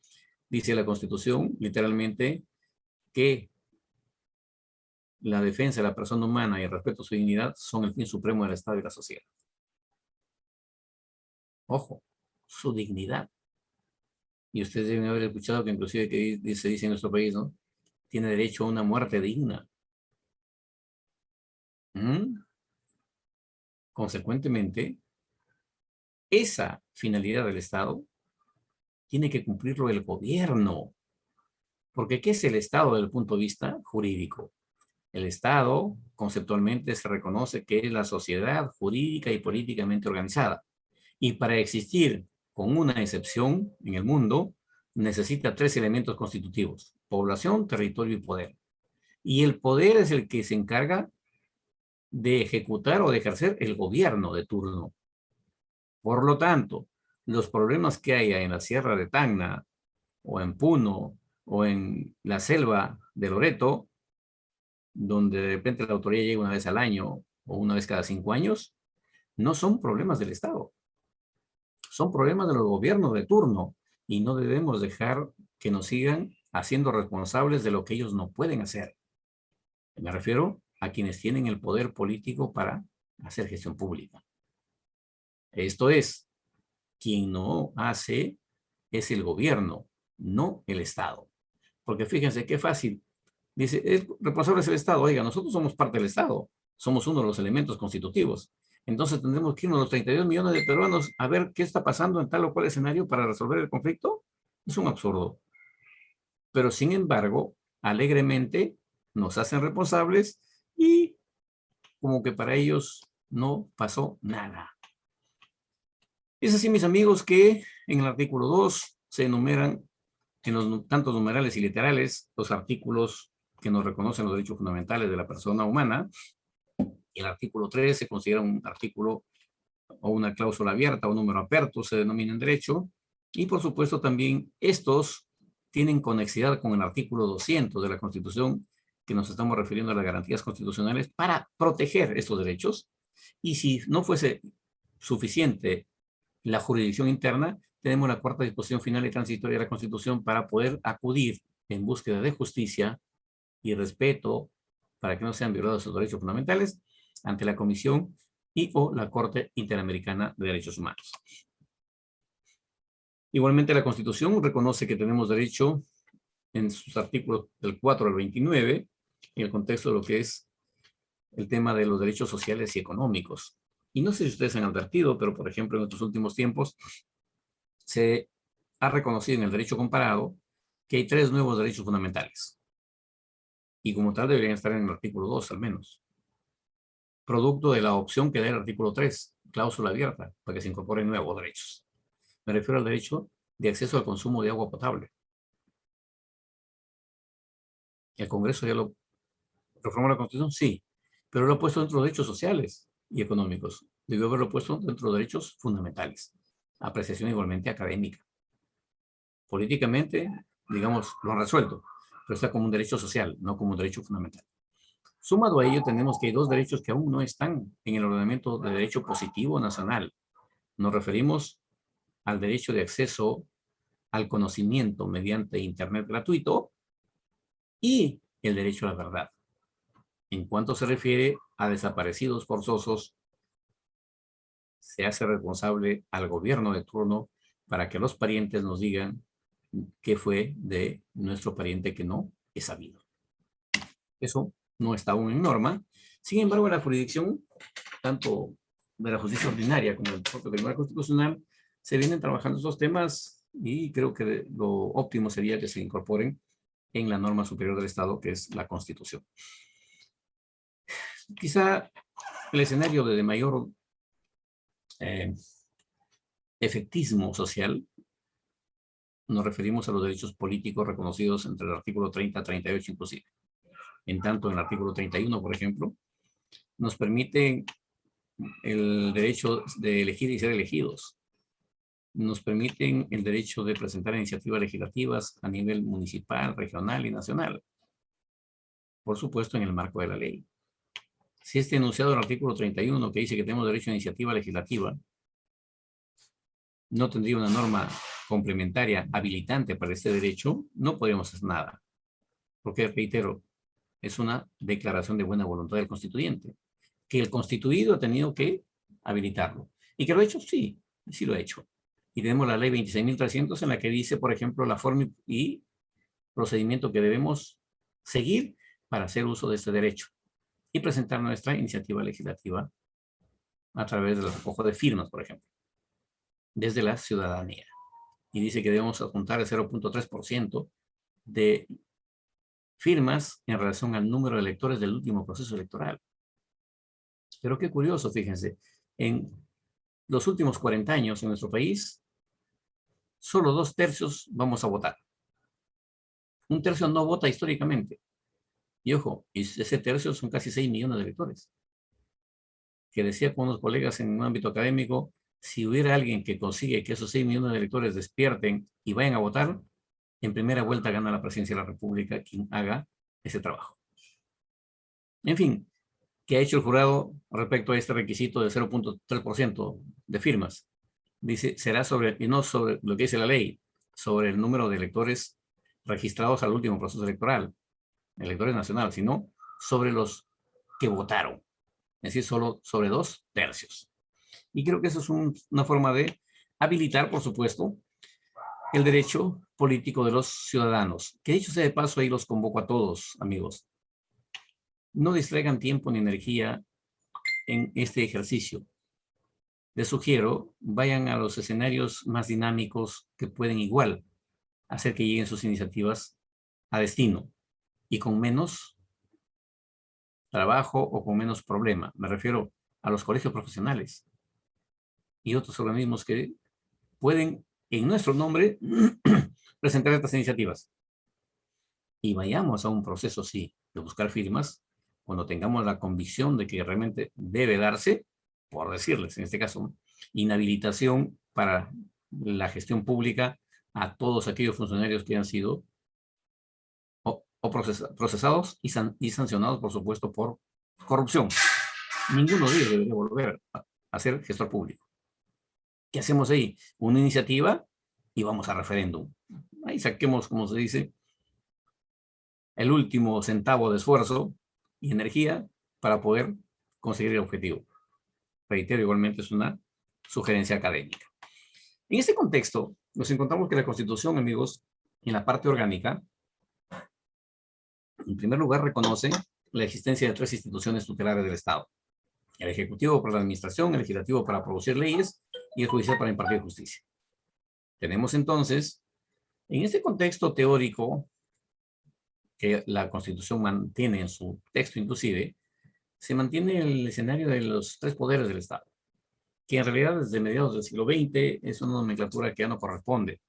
dice la Constitución literalmente que la defensa de la persona humana y el respeto a su dignidad son el fin supremo del Estado y la sociedad. Ojo, su dignidad. Y ustedes deben haber escuchado que inclusive que se dice en nuestro país, ¿no? Tiene derecho a una muerte digna. Consecuentemente, esa finalidad del Estado tiene que cumplirlo el gobierno. Porque ¿qué es el Estado desde el punto de vista jurídico? El Estado, conceptualmente, se reconoce que es la sociedad jurídica y políticamente organizada. Y para existir con una excepción en el mundo, necesita 3 elementos constitutivos: población, territorio y poder. Y el poder es el que se encarga de ejecutar o de ejercer el gobierno de turno. Por lo tanto, los problemas que haya en la Sierra de Tacna, o en Puno, o en la selva de Loreto, donde de repente la autoridad llega una vez al año o una vez cada 5 años, no son problemas del Estado, son problemas de los gobiernos de turno, y no debemos dejar que nos sigan haciendo responsables de lo que ellos no pueden hacer. Me refiero a quienes tienen el poder político para hacer gestión pública. Esto es, quien no hace es el gobierno, no el Estado. Porque fíjense qué fácil. Dice, el responsable es el Estado. Oiga, nosotros somos parte del Estado. Somos uno de los elementos constitutivos. Entonces tendremos que irnos los 32 millones de peruanos a ver qué está pasando en tal o cual escenario para resolver el conflicto. Es un absurdo. Pero sin embargo, alegremente nos hacen responsables y como que para ellos no pasó nada. Es así, mis amigos, que en el artículo 2 se enumeran en los tantos numerales y literales los artículos que nos reconocen los derechos fundamentales de la persona humana. El artículo 3 se considera un artículo o una cláusula abierta o número aperto, se denomina en derecho. Y por supuesto también estos tienen conexidad con el artículo 200 de la Constitución, que nos estamos refiriendo a las garantías constitucionales para proteger estos derechos. Y si no fuese suficiente la jurisdicción interna, tenemos la cuarta disposición final y transitoria de la Constitución para poder acudir en búsqueda de justicia y respeto para que no sean violados sus derechos fundamentales ante la Comisión y o la Corte Interamericana de Derechos Humanos. Igualmente, la Constitución reconoce que tenemos derecho en sus artículos del 4 al 29 en el contexto de lo que es el tema de los derechos sociales y económicos. Y no sé si ustedes han advertido, pero por ejemplo en estos últimos tiempos se ha reconocido en el derecho comparado que hay 3 nuevos derechos fundamentales. Y como tal deberían estar en el artículo 2 al menos. Producto de la opción que da el artículo 3, cláusula abierta, para que se incorporen nuevos derechos. Me refiero al derecho de acceso al consumo de agua potable. ¿El Congreso ya lo reformó la Constitución? Sí, pero lo ha puesto dentro de derechos sociales y económicos. Debió haberlo puesto dentro de derechos fundamentales. Apreciación igualmente académica. Políticamente, digamos, lo han resuelto, pero está como un derecho social, no como un derecho fundamental. Sumado a ello, tenemos que hay 2 derechos que aún no están en el ordenamiento de derecho positivo nacional. Nos referimos al derecho de acceso al conocimiento mediante Internet gratuito y el derecho a la verdad. En cuanto se refiere a desaparecidos forzosos, se hace responsable al gobierno de turno para que los parientes nos digan qué fue de nuestro pariente que no es sabido. Eso no está aún en norma. Sin embargo, la jurisdicción, tanto de la justicia ordinaria como del propio Tribunal Constitucional, se vienen trabajando esos temas y creo que lo óptimo sería que se incorporen en la norma superior del Estado, que es la Constitución. Quizá el escenario de mayor efectismo social, nos referimos a los derechos políticos reconocidos entre el artículo 30 a 38 inclusive. En tanto, en el artículo 31, por ejemplo, nos permite el derecho de elegir y ser elegidos. Nos permiten el derecho de presentar iniciativas legislativas a nivel municipal, regional y nacional. Por supuesto, en el marco de la ley. Si este enunciado del artículo 31, que dice que tenemos derecho a iniciativa legislativa, no tendría una norma complementaria habilitante para este derecho, no podríamos hacer nada. Porque, reitero, es una declaración de buena voluntad del constituyente, que el constituido ha tenido que habilitarlo. ¿Y que lo ha hecho? Sí, sí lo ha hecho. Y tenemos la ley 26.300 en la que dice, por ejemplo, la forma y procedimiento que debemos seguir para hacer uso de este derecho y presentar nuestra iniciativa legislativa a través del recojo de firmas, por ejemplo, desde la ciudadanía. Y dice que debemos apuntar el 0.3% de firmas en relación al número de electores del último proceso electoral. Pero qué curioso, fíjense, en los últimos 40 años en nuestro país, solo 2/3 vamos a votar. 1/3 no vota históricamente. Y ojo, ese tercio son casi 6 millones de electores. Que decía con unos colegas en un ámbito académico, si hubiera alguien que consigue que esos 6 millones de electores despierten y vayan a votar, en primera vuelta gana la presidencia de la República quien haga ese trabajo. En fin, ¿qué ha hecho el jurado respecto a este requisito de 0.3% de firmas? Dice, será sobre, y no sobre lo que dice la ley, sobre el número de electores registrados al último proceso electoral, electores nacionales, sino sobre los que votaron, es decir, solo sobre 2/3. Y creo que eso es una forma de habilitar, por supuesto, el derecho político de los ciudadanos. Que dicho sea de paso, ahí los convoco a todos, amigos. No distraigan tiempo ni energía en este ejercicio. Les sugiero, vayan a los escenarios más dinámicos que pueden igual hacer que lleguen sus iniciativas a destino y con menos trabajo o con menos problema. Me refiero a los colegios profesionales y otros organismos que pueden, en nuestro nombre, presentar estas iniciativas. Y vayamos a un proceso, sí, de buscar firmas, cuando tengamos la convicción de que realmente debe darse, por decirles, en este caso, inhabilitación para la gestión pública a todos aquellos funcionarios que han sido procesados y sancionados, por supuesto, por corrupción. Ninguno de ellos debería volver a ser gestor público. ¿Qué hacemos ahí? Una iniciativa y vamos a referéndum. Ahí saquemos, como se dice, el último centavo de esfuerzo y energía para poder conseguir el objetivo. Reitero, igualmente es una sugerencia académica. En este contexto, nos encontramos que la Constitución, amigos, en la parte orgánica, en primer lugar, reconoce la existencia de 3 instituciones tutelares del Estado. El Ejecutivo para la administración, el Legislativo para producir leyes y el Judicial para impartir justicia. Tenemos entonces, en este contexto teórico que la Constitución mantiene en su texto inclusive, se mantiene el escenario de los 3 poderes del Estado, que en realidad desde mediados del siglo XX es una nomenclatura que ya no corresponde.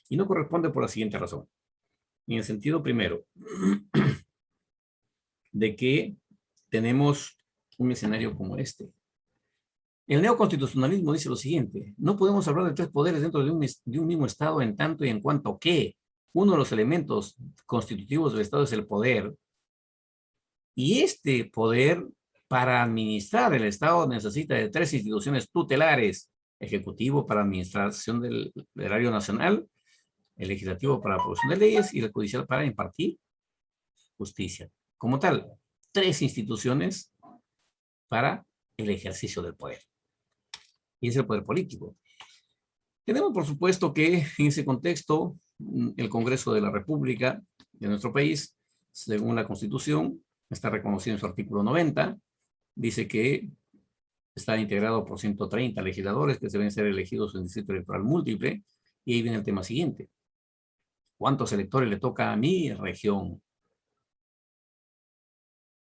Y no corresponde por la siguiente razón. En el sentido primero, de que tenemos un escenario como este. El neoconstitucionalismo dice lo siguiente: no podemos hablar de 3 poderes dentro de un mismo Estado en tanto y en cuanto que uno de los elementos constitutivos del Estado es el poder, y este poder, para administrar el Estado, necesita de 3 instituciones tutelares: Ejecutivo para administración del erario nacional, el Legislativo para la producción de leyes y el Judicial para impartir justicia. Como tal, 3 instituciones para el ejercicio del poder. Y es el poder político. Tenemos, por supuesto, que en ese contexto, el Congreso de la República de nuestro país, según la Constitución, está reconocido en su artículo 90, dice que está integrado por 130 legisladores que deben ser elegidos en distrito electoral múltiple, y ahí viene el tema siguiente: ¿cuántos electores le toca a mi región?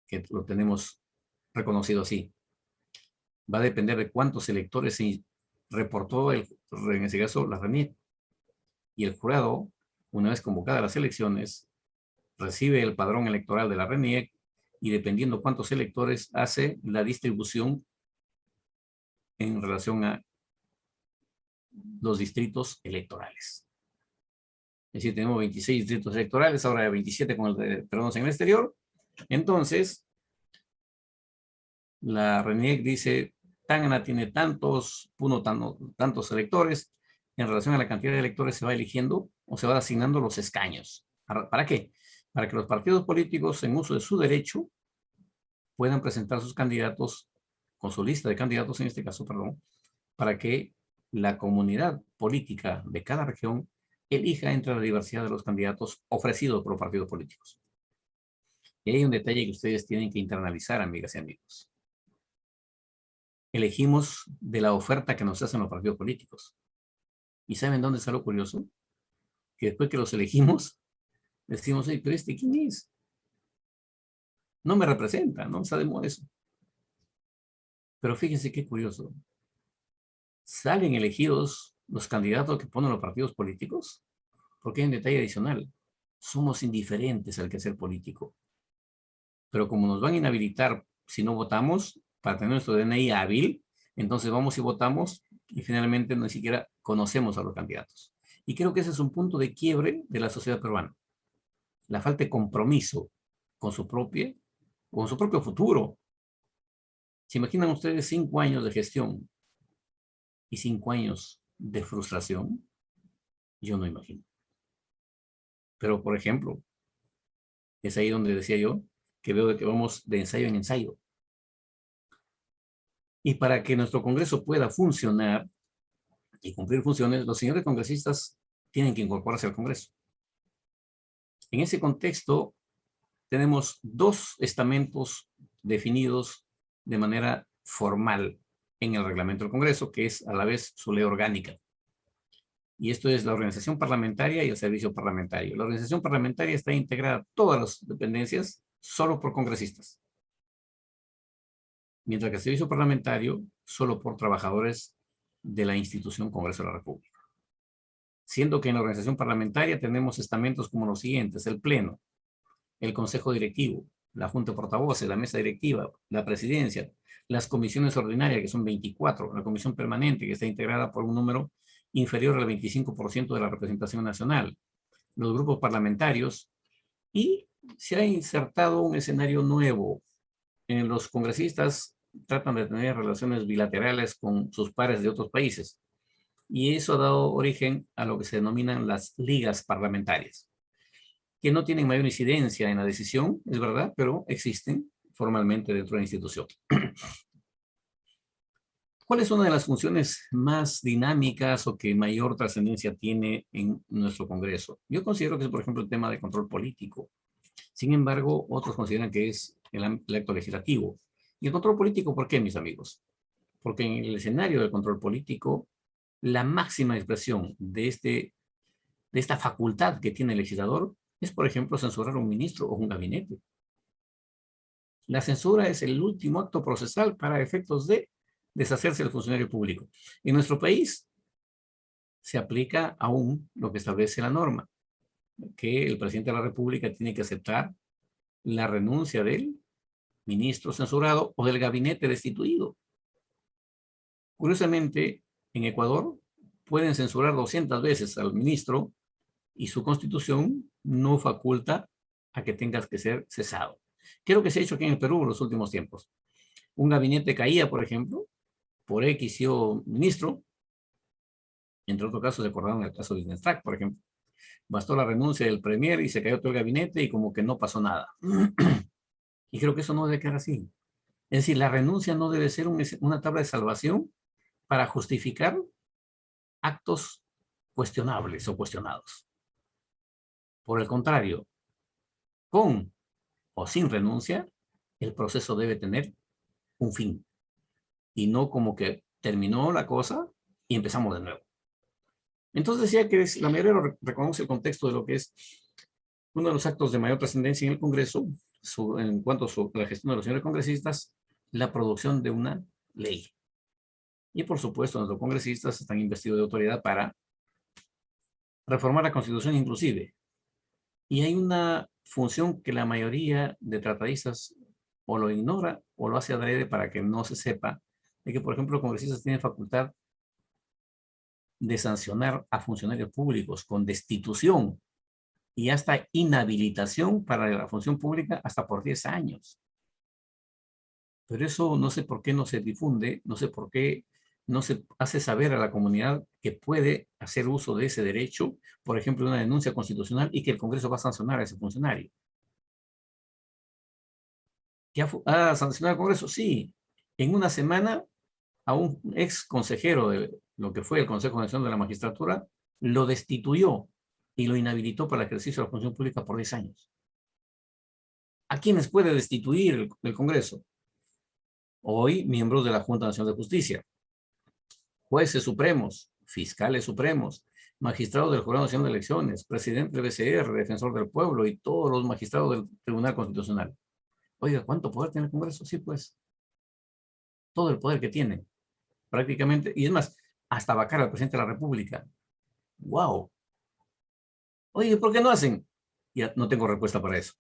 Que lo tenemos reconocido así. Va a depender de cuántos electores se reportó, en ese caso, la RENIEC. Y el jurado, una vez convocadas las elecciones, recibe el padrón electoral de la RENIEC y, dependiendo cuántos electores, hace la distribución en relación a los distritos electorales. Es decir, tenemos 26 distritos electorales, ahora 27 con el de peruanos en el exterior. Entonces, la RENIEC dice: Tacna tiene tantos, Puno tantos electores. En relación a la cantidad de electores se va eligiendo o se va asignando los escaños. ¿Para qué? Para que los partidos políticos, en uso de su derecho, puedan presentar sus candidatos, con su lista de candidatos en este caso, perdón, para que la comunidad política de cada región elija entre la diversidad de los candidatos ofrecidos por los partidos políticos. Y hay un detalle que ustedes tienen que internalizar, amigas y amigos. elegimos de la oferta que nos hacen los partidos políticos. ¿Y saben dónde está lo curioso? Que después que los elegimos, decimos, hey, pero ¿este quién es? No me representa, no sabemos eso. Pero fíjense qué curioso. Salen elegidos los candidatos que ponen los partidos políticos, porque hay un detalle adicional. Somos indiferentes al quehacer político. Pero como nos van a inhabilitar si no votamos, para tener nuestro DNI hábil, entonces vamos y votamos y finalmente ni siquiera conocemos a los candidatos. Y creo que ese es un punto de quiebre de la sociedad peruana. La falta de compromiso con su propio futuro. ¿Se imaginan ustedes 5 años de gestión y 5 años de frustración? Yo no imagino. Pero, por ejemplo, es ahí donde decía yo que veo que vamos de ensayo en ensayo. Y para que nuestro Congreso pueda funcionar y cumplir funciones, los señores congresistas tienen que incorporarse al Congreso. En ese contexto, tenemos 2 estamentos definidos de manera formal en el reglamento del Congreso, que es a la vez su ley orgánica. Y esto es la organización parlamentaria y el servicio parlamentario. La organización parlamentaria está integrada a todas las dependencias solo por congresistas, mientras que el servicio parlamentario solo por trabajadores de la institución Congreso de la República. Siendo que en la organización parlamentaria tenemos estamentos como los siguientes: el Pleno, el Consejo Directivo, la Junta de Portavoces, la Mesa Directiva, la Presidencia, las comisiones ordinarias, que son 24, la Comisión Permanente, que está integrada por un número inferior al 25% de la representación nacional, los grupos parlamentarios, y se ha insertado un escenario nuevo. En los congresistas tratan de tener relaciones bilaterales con sus pares de otros países, y eso ha dado origen a lo que se denominan las ligas parlamentarias, que no tienen mayor incidencia en la decisión, es verdad, pero existen formalmente dentro de la institución. ¿Cuál es una de las funciones más dinámicas o que mayor trascendencia tiene en nuestro Congreso? Yo considero que es, por ejemplo, el tema de control político. Sin embargo, otros consideran que es el acto legislativo. ¿Y el control político por qué, mis amigos? Porque en el escenario del control político, la máxima expresión de esta facultad que tiene el legislador es, por ejemplo, censurar a un ministro o un gabinete. La censura es el último acto procesal para efectos de deshacerse del funcionario público. En nuestro país se aplica aún lo que establece la norma, que el presidente de la República tiene que aceptar la renuncia del ministro censurado o del gabinete destituido. Curiosamente, en Ecuador pueden censurar 200 veces al ministro y su constitución no faculta a que tengas que ser cesado. Creo que se ha hecho aquí en el Perú en los últimos tiempos. Un gabinete caía, por ejemplo, por X y O ministro. Entre otros casos, recordaron el caso de Business Track, por ejemplo. Bastó la renuncia del premier y se cayó todo el gabinete y como que no pasó nada. Y creo que eso no debe quedar así. Es decir, la renuncia no debe ser una tabla de salvación para justificar actos cuestionables o cuestionados. Por el contrario, con o sin renuncia, el proceso debe tener un fin. Y no como que terminó la cosa y empezamos de nuevo. Entonces decía que la mayoría reconoce el contexto de lo que es uno de los actos de mayor trascendencia en el Congreso, en cuanto a la gestión de los señores congresistas, la producción de una ley. Y por supuesto, nuestros congresistas están investidos de autoridad para reformar la Constitución inclusive. Y hay una función que la mayoría de tratadistas o lo ignora o lo hace adrede para que no se sepa, de que, por ejemplo, los congresistas tienen facultad de sancionar a funcionarios públicos con destitución y hasta inhabilitación para la función pública hasta por 10 años. Pero eso no sé por qué no se difunde, no sé por qué no se hace saber a la comunidad que puede hacer uso de ese derecho, por ejemplo, una denuncia constitucional, y que el Congreso va a sancionar a ese funcionario. ¿Ya ha sancionado el Congreso? Sí. En una semana, a un ex consejero de lo que fue el Consejo Nacional de la Magistratura, lo destituyó y lo inhabilitó para el ejercicio de la función pública por 10 años. ¿A quiénes puede destituir el Congreso? Hoy, miembros de la Junta Nacional de Justicia, jueces supremos, fiscales supremos, magistrados del Jurado Nacional de Elecciones, presidente del BCR, defensor del pueblo y todos los magistrados del Tribunal Constitucional. Oiga, ¿cuánto poder tiene el Congreso? Sí, pues, todo el poder que tiene, prácticamente, y es más, hasta vacar al presidente de la República. ¡Wow! Oye, ¿por qué no hacen? Ya no tengo respuesta para eso,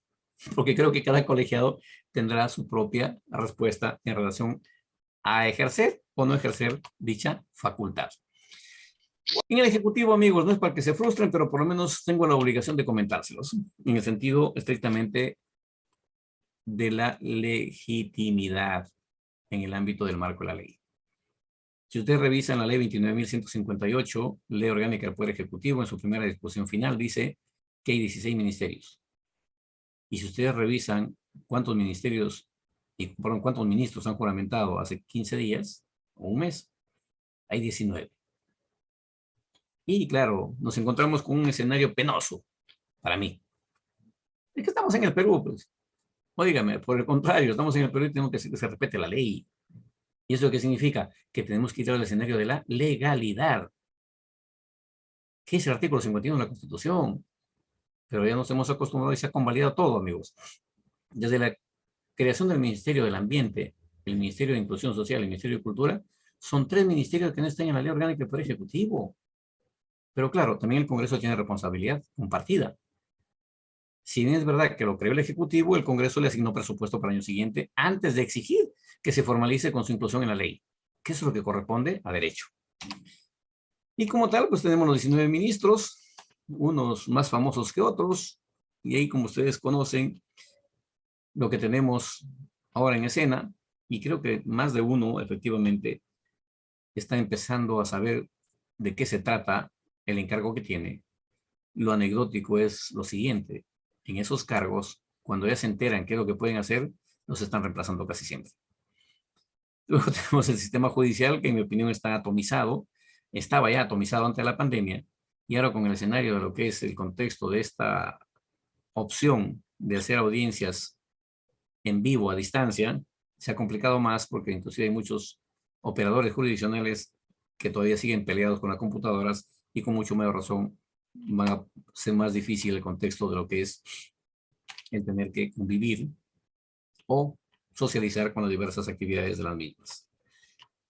porque creo que cada colegiado tendrá su propia respuesta en relación a ejercer o no ejercer dicha facultad. En el Ejecutivo, amigos, no es para que se frustren, pero por lo menos tengo la obligación de comentárselos, en el sentido estrictamente de la legitimidad en el ámbito del marco de la ley. Si ustedes revisan la ley 29.158, ley orgánica del Poder Ejecutivo, en su primera disposición final dice que hay 16 ministerios. Y si ustedes revisan cuántos ministerios, cuántos ministros han juramentado hace 15 días o un mes, hay 19. Y claro, nos encontramos con un escenario penoso para mí. Es que estamos en el Perú, pues. Óigame, por el contrario, estamos en el Perú y tenemos que se respete la ley. ¿Y eso qué significa? Que tenemos que ir al escenario de la legalidad, que es el artículo 51 de la Constitución. Pero ya nos hemos acostumbrado y se ha convalidado todo, amigos. Desde la creación del Ministerio del Ambiente, el Ministerio de Inclusión Social y el Ministerio de Cultura, son 3 ministerios que no están en la ley orgánica del Poder Ejecutivo. Pero claro, también el Congreso tiene responsabilidad compartida. Si bien es verdad que lo creó el Ejecutivo, el Congreso le asignó presupuesto para el año siguiente antes de exigir que se formalice con su inclusión en la ley, que es lo que corresponde a derecho. Y como tal, pues tenemos los 19 ministros, unos más famosos que otros, y ahí, como ustedes conocen, lo que tenemos ahora en escena, y creo que más de uno efectivamente está empezando a saber de qué se trata el encargo que tiene. Lo anecdótico es lo siguiente: en esos cargos, cuando ya se enteran qué es lo que pueden hacer, los están reemplazando casi siempre. Luego tenemos el sistema judicial, que en mi opinión está atomizado, estaba ya atomizado antes de la pandemia, y ahora con el escenario de lo que es el contexto de esta opción de hacer audiencias en vivo a distancia, se ha complicado más porque inclusive hay muchos operadores jurisdiccionales que todavía siguen peleados con las computadoras y con mucho mayor razón van a ser más difícil el contexto de lo que es el tener que convivir o socializar con las diversas actividades de las mismas.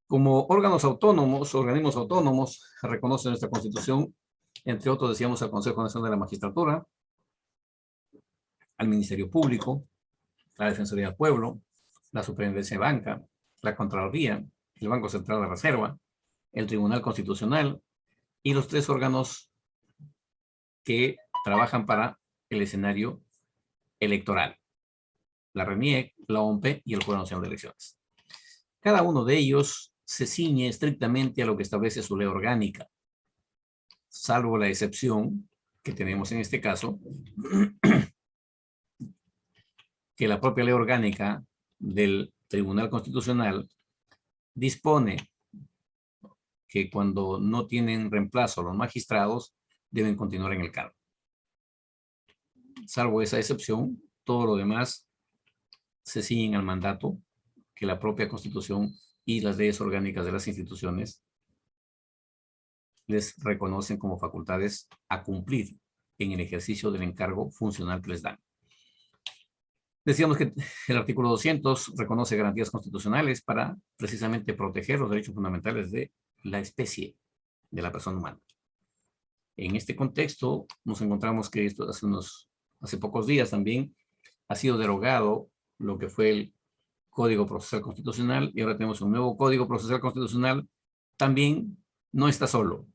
Como órganos autónomos, organismos autónomos, reconoce nuestra Constitución, entre otros decíamos al Consejo Nacional de la Magistratura, al Ministerio Público, la Defensoría del Pueblo, la Superintendencia de Banca, la Contraloría, el Banco Central de Reserva, el Tribunal Constitucional y los 3 órganos que trabajan para el escenario electoral: la RENIEC, la OMPE y el Jurado Nacional de Elecciones. Cada uno de ellos se ciñe estrictamente a lo que establece su ley orgánica, salvo la excepción que tenemos en este caso, que la propia ley orgánica del Tribunal Constitucional dispone que cuando no tienen reemplazo los magistrados, deben continuar en el cargo. Salvo esa excepción, todo lo demás se ciñen al mandato que la propia Constitución y las leyes orgánicas de las instituciones les reconocen como facultades a cumplir en el ejercicio del encargo funcional que les dan. Decíamos que el artículo 200 reconoce garantías constitucionales para precisamente proteger los derechos fundamentales de la especie, de la persona humana. En este contexto, nos encontramos que esto hace pocos días también ha sido derogado lo que fue el Código Procesal Constitucional, y ahora tenemos un nuevo Código Procesal Constitucional. También no está solo,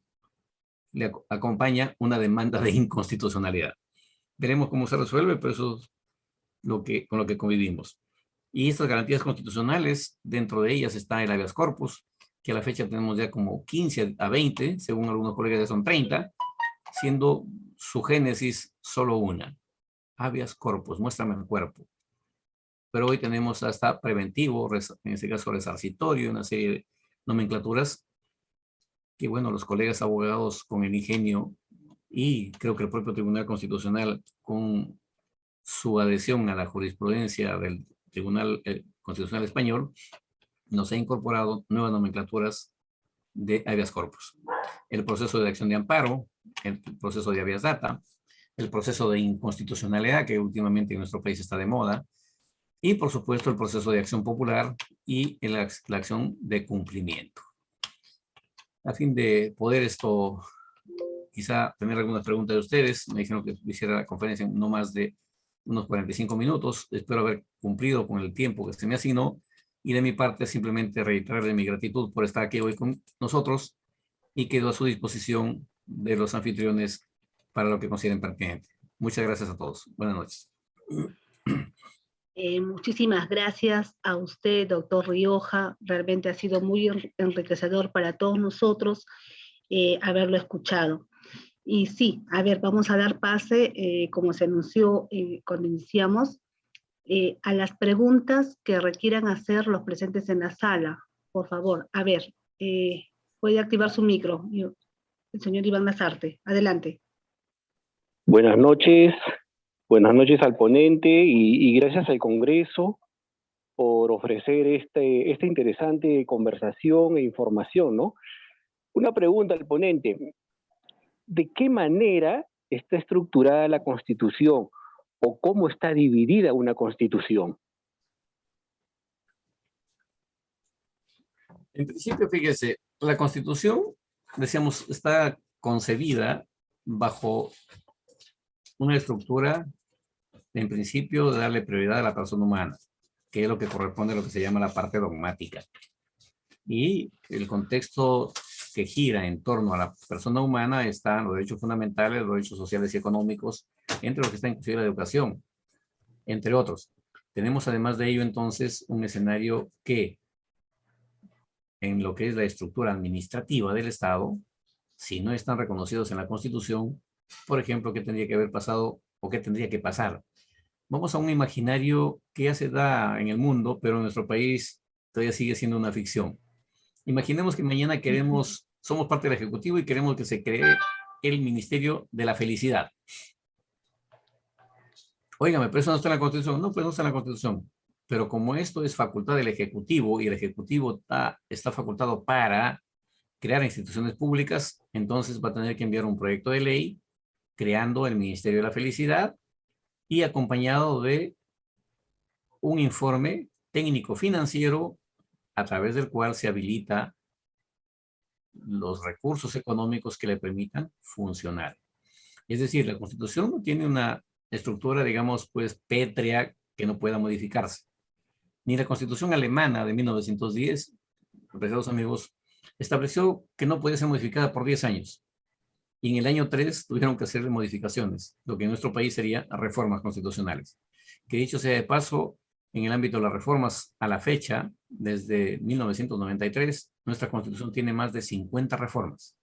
le acompaña una demanda de inconstitucionalidad. Veremos cómo se resuelve, pero eso es con lo que convivimos. Y estas garantías constitucionales, dentro de ellas está el habeas corpus, que a la fecha tenemos ya como 15 a 20, según algunos colegas ya son 30, siendo su génesis solo una: habeas corpus, muéstrame el cuerpo. Pero hoy tenemos hasta preventivo, en este caso resarcitorio, una serie de nomenclaturas que, bueno, los colegas abogados con el ingenio, y creo que el propio Tribunal Constitucional con su adhesión a la jurisprudencia del Tribunal Constitucional Español, nos ha incorporado nuevas nomenclaturas de habeas corpus. El proceso de acción de amparo, el proceso de habeas data, el proceso de inconstitucionalidad, que últimamente en nuestro país está de moda, y por supuesto el proceso de acción popular y la acción de cumplimiento. A fin de poder quizá tener algunas preguntas de ustedes, me dijeron que hiciera la conferencia en no más de unos 45 minutos. Espero haber cumplido con el tiempo que se me asignó, y de mi parte simplemente reiterarle mi gratitud por estar aquí hoy con nosotros, y quedo a su disposición de los anfitriones para lo que consideren pertinente. Muchas gracias a todos. Buenas noches. Muchísimas gracias a usted, doctor Rioja. Realmente ha sido muy enriquecedor para todos nosotros haberlo escuchado. Y sí, a ver, vamos a dar pase, como se anunció cuando iniciamos, a las preguntas que requieran hacer los presentes en la sala. Por favor, a ver, puede activar su micro, el señor Iván Lazarte. Adelante. Buenas noches al ponente y gracias al Congreso por ofrecer esta interesante conversación e información, ¿no? Una pregunta al ponente: ¿de qué manera está estructurada la Constitución o cómo está dividida una Constitución? En principio, fíjese, la Constitución, decíamos, está concebida bajo una estructura, en principio, de darle prioridad a la persona humana, que es lo que corresponde a lo que se llama la parte dogmática. Y el contexto que gira en torno a la persona humana están los derechos fundamentales, los derechos sociales y económicos, entre los que está inclusive la educación, entre otros. Tenemos además de ello entonces un escenario que, en lo que es la estructura administrativa del Estado, si no están reconocidos en la Constitución, por ejemplo, ¿qué tendría que haber pasado o qué tendría que pasar? Vamos a un imaginario que ya se da en el mundo, pero en nuestro país todavía sigue siendo una ficción. Imaginemos que mañana somos parte del Ejecutivo y queremos que se cree el Ministerio de la Felicidad. Óigame, pero eso no está en la Constitución. No, pues no está en la Constitución. Pero como esto es facultad del Ejecutivo y el Ejecutivo está facultado para crear instituciones públicas, entonces va a tener que enviar un proyecto de ley creando el Ministerio de la Felicidad y acompañado de un informe técnico financiero a través del cual se habilita los recursos económicos que le permitan funcionar. Es decir, la Constitución no tiene una estructura, digamos, pues pétrea que no pueda modificarse. Ni la Constitución alemana de 1910, apreciados amigos, estableció que no puede ser modificada por 10 años. Y en el año 3 tuvieron que hacer modificaciones, lo que en nuestro país sería reformas constitucionales. Que dicho sea de paso, en el ámbito de las reformas a la fecha, desde 1993, nuestra Constitución tiene más de 50 reformas.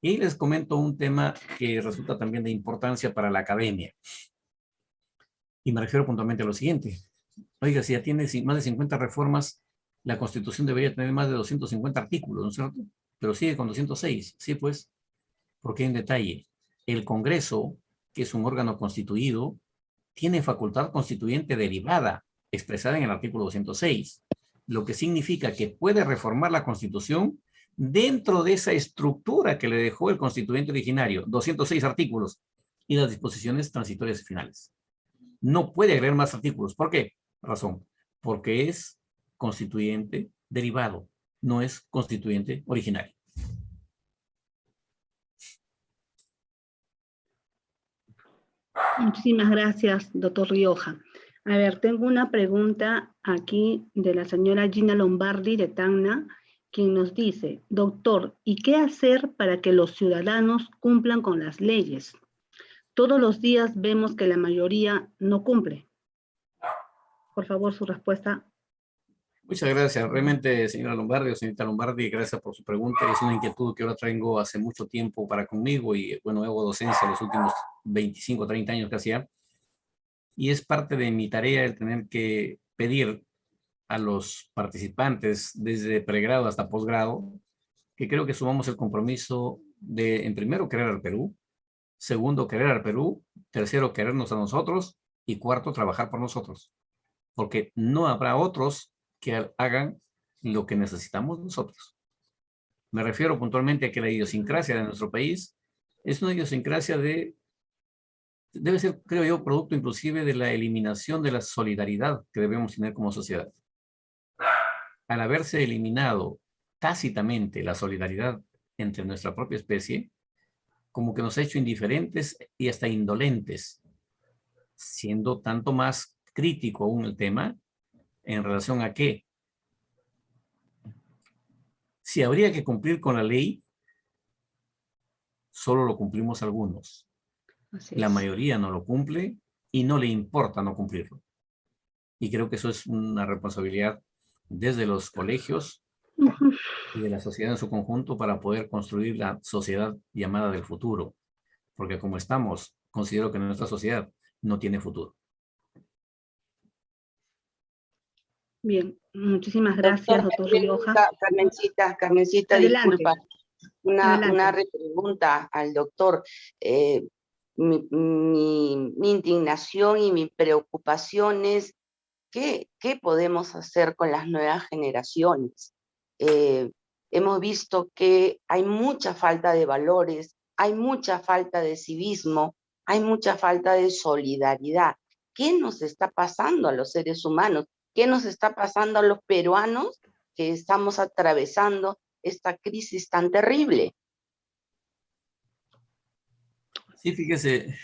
Y les comento un tema que resulta también de importancia para la academia. Y me refiero puntualmente a lo siguiente. Oiga, si ya tiene más de 50 reformas, la Constitución debería tener más de 250 artículos, ¿no es cierto? Pero sigue con 206. Sí, pues, porque hay un detalle. El Congreso, que es un órgano constituido, tiene facultad constituyente derivada, expresada en el artículo 206, lo que significa que puede reformar la Constitución dentro de esa estructura que le dejó el constituyente originario, 206 artículos, y las disposiciones transitorias y finales. No puede agregar más artículos. ¿Por qué? Razón. Porque es constituyente derivado, no es constituyente originario. Muchísimas gracias, doctor Rioja. A ver, tengo una pregunta aquí de la señora Gina Lombardi de Tacna, quien nos dice: doctor, ¿y qué hacer para que los ciudadanos cumplan con las leyes? Todos los días vemos que la mayoría no cumple. Por favor, su respuesta. Muchas gracias. Realmente, señora Lombardi o señorita Lombardi, gracias por su pregunta. Es una inquietud que ahora traigo hace mucho tiempo para conmigo y, bueno, hago docencia los últimos 25, 30 años casi ya. Y es parte de mi tarea el tener que pedir a los participantes desde pregrado hasta posgrado que creo que sumamos el compromiso de, en primero, querer al Perú, segundo, querer al Perú, tercero, querernos a nosotros y cuarto, trabajar por nosotros. Porque no habrá otros que hagan lo que necesitamos nosotros. Me refiero puntualmente a que la idiosincrasia de nuestro país es una idiosincrasia debe ser, creo yo, producto inclusive de la eliminación de la solidaridad que debemos tener como sociedad. Al haberse eliminado tácitamente la solidaridad entre nuestra propia especie, como que nos ha hecho indiferentes y hasta indolentes, siendo tanto más crítico aún el tema en relación a que si habría que cumplir con la ley, solo lo cumplimos algunos. Así La es. mayoría no lo cumple y no le importa no cumplirlo. Y creo que eso es una responsabilidad desde los colegios Ujú. y de la sociedad en su conjunto para poder construir la sociedad llamada del futuro. Porque como estamos, considero que nuestra sociedad no tiene futuro. Bien, muchísimas Doctor, gracias, doctor una Rioja. pregunta, Carmencita, Adelante, disculpa. Una adelante. repregunta al doctor. Eh, mi indignación y mi preocupación es ¿qué podemos hacer con las nuevas generaciones? Hemos visto que hay mucha falta de valores, hay mucha falta de civismo, hay mucha falta de solidaridad. ¿Qué nos está pasando a los seres humanos? ¿Qué nos está pasando a los peruanos que estamos atravesando esta crisis tan terrible? Sí, fíjese,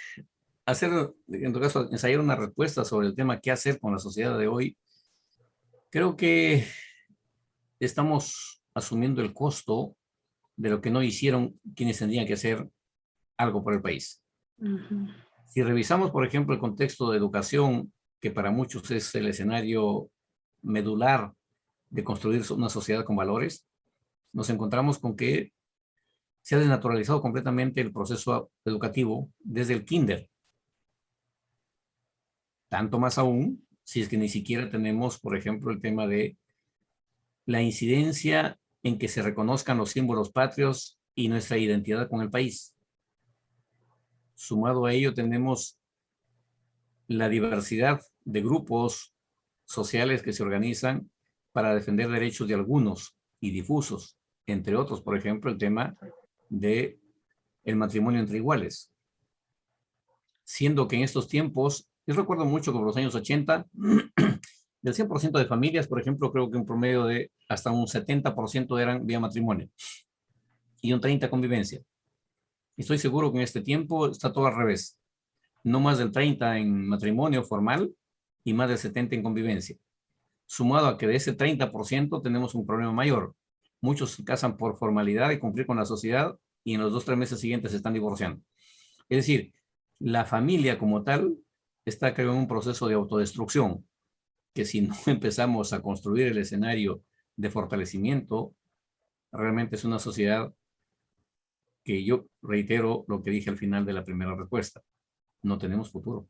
en todo caso, ensayar una respuesta sobre el tema qué hacer con la sociedad de hoy, creo que estamos asumiendo el costo de lo que no hicieron quienes tendrían que hacer algo por el país. Ujú. Si revisamos, por ejemplo, el contexto de educación, que para muchos es el escenario medular de construir una sociedad con valores, nos encontramos con que se ha desnaturalizado completamente el proceso educativo desde el kinder. Tanto más aún si es que ni siquiera tenemos, por ejemplo, el tema de la incidencia en que se reconozcan los símbolos patrios y nuestra identidad con el país. Sumado a ello tenemos la diversidad de grupos sociales que se organizan para defender derechos de algunos y difusos, entre otros, por ejemplo, el tema de el matrimonio entre iguales. Siendo que en estos tiempos, yo recuerdo mucho como los años 80, del 100% de familias, por ejemplo, creo que un promedio de hasta un 70% eran vía matrimonio y un 30% convivencia. Estoy seguro que en este tiempo está todo al revés. No más del 30% en matrimonio formal y más del 70% en convivencia. Sumado a que de ese 30% tenemos un problema mayor. Muchos se casan por formalidad y cumplir con la sociedad y en los 2 o 3 meses siguientes se están divorciando. Es decir, la familia como tal está creo en un proceso de autodestrucción que si no empezamos a construir el escenario de fortalecimiento, realmente es una sociedad que yo reitero lo que dije al final de la primera respuesta. No tenemos futuro.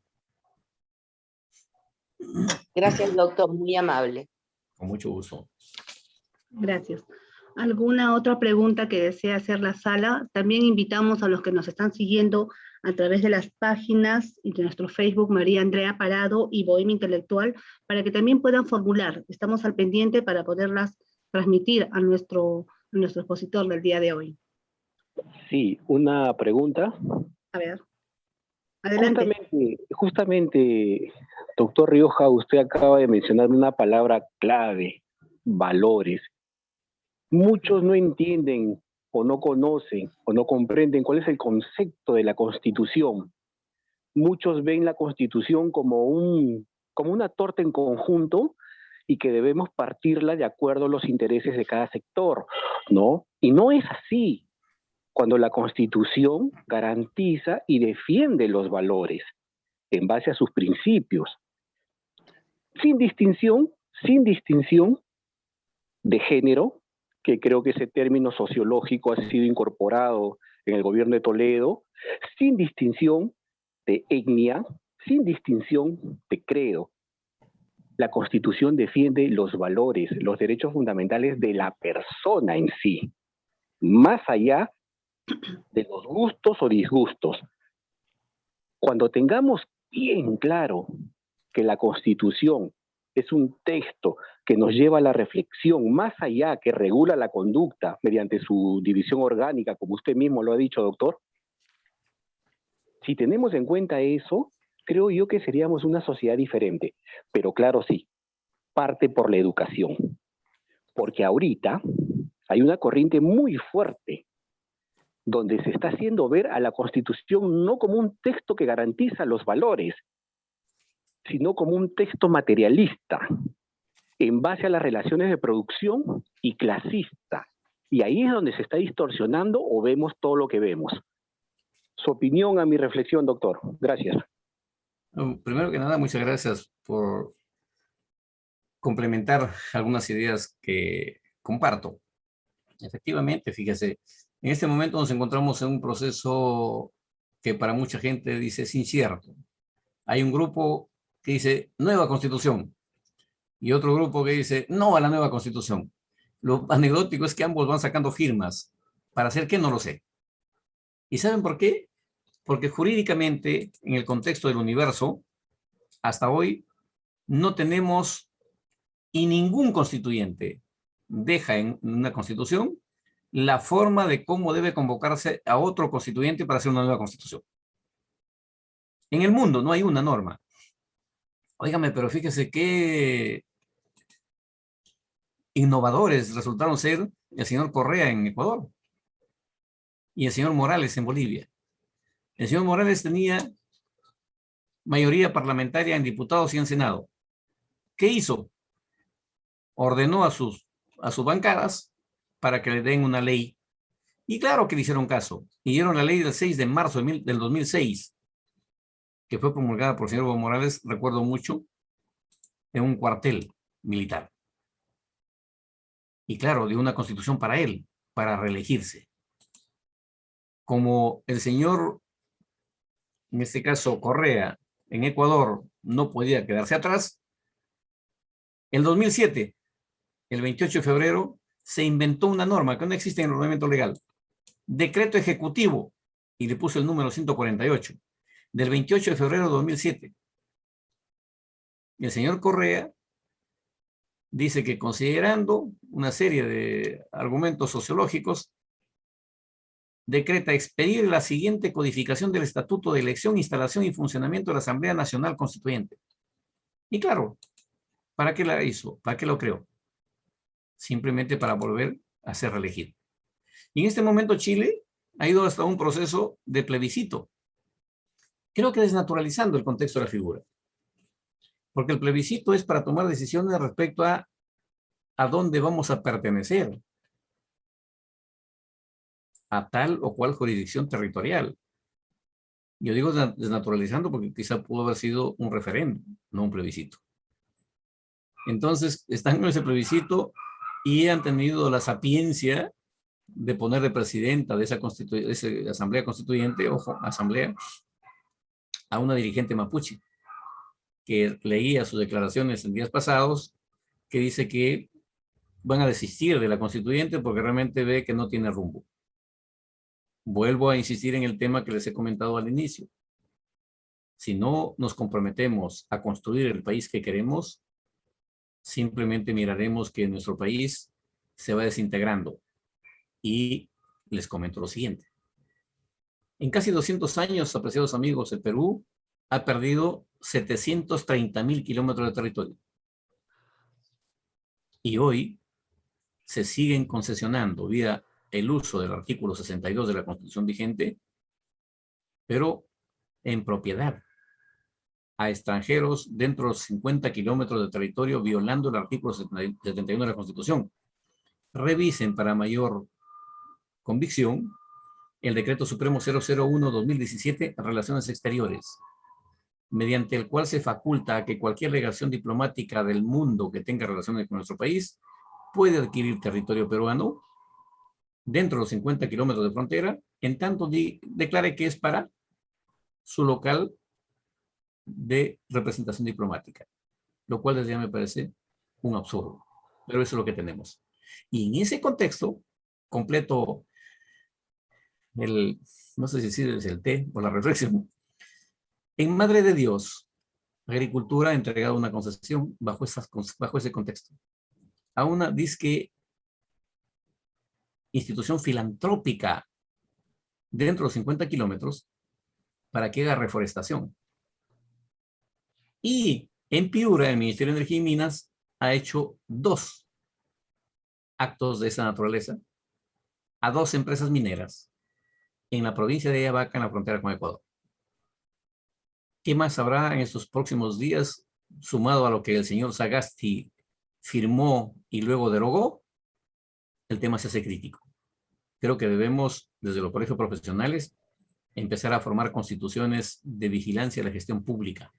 Gracias, doctor, muy amable. Con mucho gusto. Gracias. ¿Alguna otra pregunta que desea hacer la sala? También invitamos a los que nos están siguiendo a través de las páginas y de nuestro Facebook María Andrea Parado y Bohemia Intelectual para que también puedan formular. Estamos al pendiente para poderlas transmitir a nuestro expositor del día de hoy. Sí, una pregunta. A ver, adelante. Justamente, doctor Rioja, usted acaba de mencionar una palabra clave, valores. Muchos no entienden o no conocen o no comprenden cuál es el concepto de la Constitución. Muchos ven la Constitución como una torta en conjunto y que debemos partirla de acuerdo a los intereses de cada sector, ¿no? Y no es así. Cuando la Constitución garantiza y defiende los valores en base a sus principios, sin distinción de género, que creo que ese término sociológico ha sido incorporado en el gobierno de Toledo, sin distinción de etnia, sin distinción de credo. La Constitución defiende los valores, los derechos fundamentales de la persona en sí, más allá de los gustos o disgustos. Cuando tengamos bien claro que la Constitución es un texto que nos lleva a la reflexión, más allá que regula la conducta mediante su división orgánica, como usted mismo lo ha dicho, doctor. Si tenemos en cuenta eso, creo yo que seríamos una sociedad diferente. Pero claro, sí, parte por la educación. Porque ahorita hay una corriente muy fuerte donde se está haciendo ver a la Constitución no como un texto que garantiza los valores, sino como un texto materialista, en base a las relaciones de producción y clasista. Y ahí es donde se está distorsionando o vemos todo lo que vemos. Su opinión a mi reflexión, doctor. Gracias. Primero que nada, muchas gracias por complementar algunas ideas que comparto. Efectivamente, fíjese, en este momento nos encontramos en un proceso que para mucha gente dice es incierto. Hay un grupo que dice nueva constitución y otro grupo que dice no a la nueva constitución. Lo anecdótico es que ambos van sacando firmas. ¿Para hacer qué? No lo sé. ¿Y saben por qué? Porque jurídicamente, en el contexto del universo, hasta hoy no tenemos y ningún constituyente deja en una constitución la forma de cómo debe convocarse a otro constituyente para hacer una nueva constitución. En el mundo no hay una norma. Óigame, pero fíjese qué innovadores resultaron ser el señor Correa en Ecuador y el señor Morales en Bolivia. El señor Morales tenía mayoría parlamentaria en diputados y en Senado. ¿Qué hizo? Ordenó a sus bancadas para que le den una ley. Y claro que le hicieron caso. Y dieron la ley del 6 de marzo del 2006, que fue promulgada por el señor Evo Morales, recuerdo mucho, en un cuartel militar. Y claro, dio una constitución para él, para reelegirse. Como el señor, en este caso Correa, en Ecuador, no podía quedarse atrás, en 2007, el 28 de febrero, se inventó una norma que no existe en el ordenamiento legal. Decreto ejecutivo, y le puso el número 148, del 28 de febrero de 2007. Y el señor Correa dice que considerando una serie de argumentos sociológicos, decreta expedir la siguiente codificación del Estatuto de Elección, Instalación y Funcionamiento de la Asamblea Nacional Constituyente. Y claro, ¿para qué la hizo? ¿Para qué lo creó? Simplemente para volver a ser reelegido. Y en este momento Chile ha ido hasta un proceso de plebiscito. Creo que desnaturalizando el contexto de la figura. Porque el plebiscito es para tomar decisiones respecto a dónde vamos a pertenecer. A tal o cual jurisdicción territorial. Yo digo desnaturalizando porque quizá pudo haber sido un referéndum, no un plebiscito. Entonces, están en ese plebiscito y han tenido la sapiencia de poner de presidenta de esa asamblea constituyente, ojo, asamblea, a una dirigente mapuche, que leía sus declaraciones en días pasados, que dice que van a desistir de la constituyente porque realmente ve que no tiene rumbo. Vuelvo a insistir en el tema que les he comentado al inicio. Si no nos comprometemos a construir el país que queremos, simplemente miraremos que nuestro país se va desintegrando. Y les comento lo siguiente. En casi 200 años, apreciados amigos, el Perú ha perdido 730,000 kilómetros de territorio. Y hoy se siguen concesionando vía el uso del artículo 62 de la Constitución vigente, pero en propiedad a extranjeros dentro de los 50 kilómetros de territorio, violando el artículo 71 de la Constitución. Revisen para mayor convicción el Decreto Supremo 001-2017, Relaciones Exteriores, mediante el cual se faculta a que cualquier legación diplomática del mundo que tenga relaciones con nuestro país puede adquirir territorio peruano dentro de los 50 kilómetros de frontera, en tanto declare que es para su local de representación diplomática, lo cual desde ya me parece un absurdo, pero eso es lo que tenemos. Y en ese contexto, completo no sé si es el té o la reflexión, en Madre de Dios, Agricultura ha entregado una concesión bajo ese contexto a una disque institución filantrópica dentro de los 50 kilómetros para que haga reforestación. Y en Piura, el Ministerio de Energía y Minas ha hecho 2 actos de esa naturaleza a 2 empresas mineras en la provincia de Ayabaca, en la frontera con Ecuador. ¿Qué más habrá en estos próximos días, sumado a lo que el señor Sagasti firmó y luego derogó? El tema se hace crítico. Creo que debemos, desde los colegios profesionales, empezar a formar constituciones de vigilancia de la gestión pública.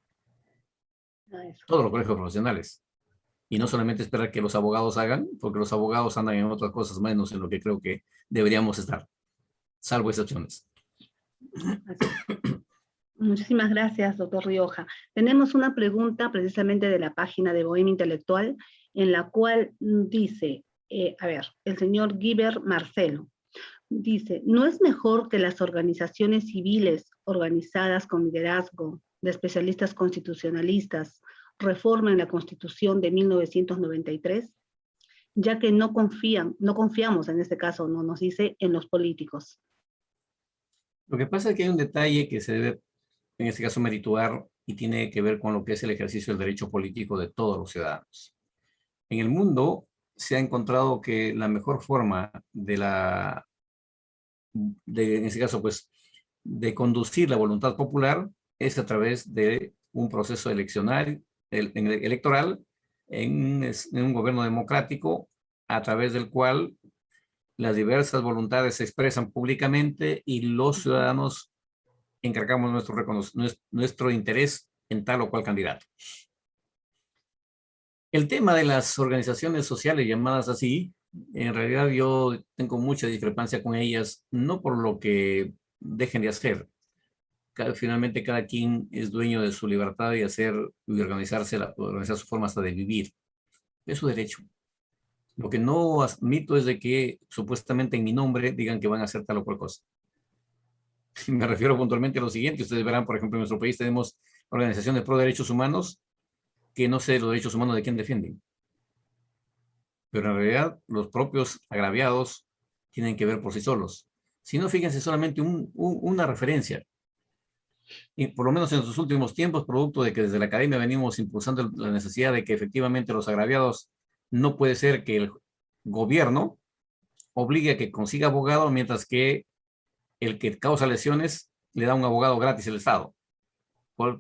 Todos los colegios profesionales. Y no solamente esperar que los abogados hagan, porque los abogados andan en otras cosas menos en lo que creo que deberíamos estar, salvo excepciones. Muchísimas gracias, doctor Rioja. Tenemos una pregunta precisamente de la página de Bohemia Intelectual, en la cual dice, el señor Guiber Marcelo, dice, ¿no es mejor que las organizaciones civiles organizadas con liderazgo de especialistas constitucionalistas reformen la Constitución de 1993? Ya que no confiamos en este caso, no nos dice, en los políticos. Lo que pasa es que hay un detalle que se debe, en este caso, merituar y tiene que ver con lo que es el ejercicio del derecho político de todos los ciudadanos. En el mundo se ha encontrado que la mejor forma en este caso, pues, de conducir la voluntad popular es a través de un proceso electoral en un gobierno democrático, a través del cual las diversas voluntades se expresan públicamente y los ciudadanos encargamos nuestro interés en tal o cual candidato. El tema de las organizaciones sociales llamadas así, en realidad yo tengo mucha discrepancia con ellas, no por lo que dejen de hacer. Finalmente cada quien es dueño de su libertad de hacer y organizar su forma hasta de vivir. Es su derecho. Lo que no admito es de que supuestamente en mi nombre digan que van a hacer tal o cual cosa. Me refiero puntualmente a lo siguiente. Ustedes verán, por ejemplo, en nuestro país tenemos organizaciones pro derechos humanos que no sé los derechos humanos de quién defienden. Pero en realidad los propios agraviados tienen que ver por sí solos. Si no, fíjense solamente una referencia. Y por lo menos en los últimos tiempos, producto de que desde la academia venimos impulsando la necesidad de que efectivamente los agraviados, no puede ser que el gobierno obligue a que consiga abogado, mientras que el que causa lesiones le da un abogado gratis al Estado.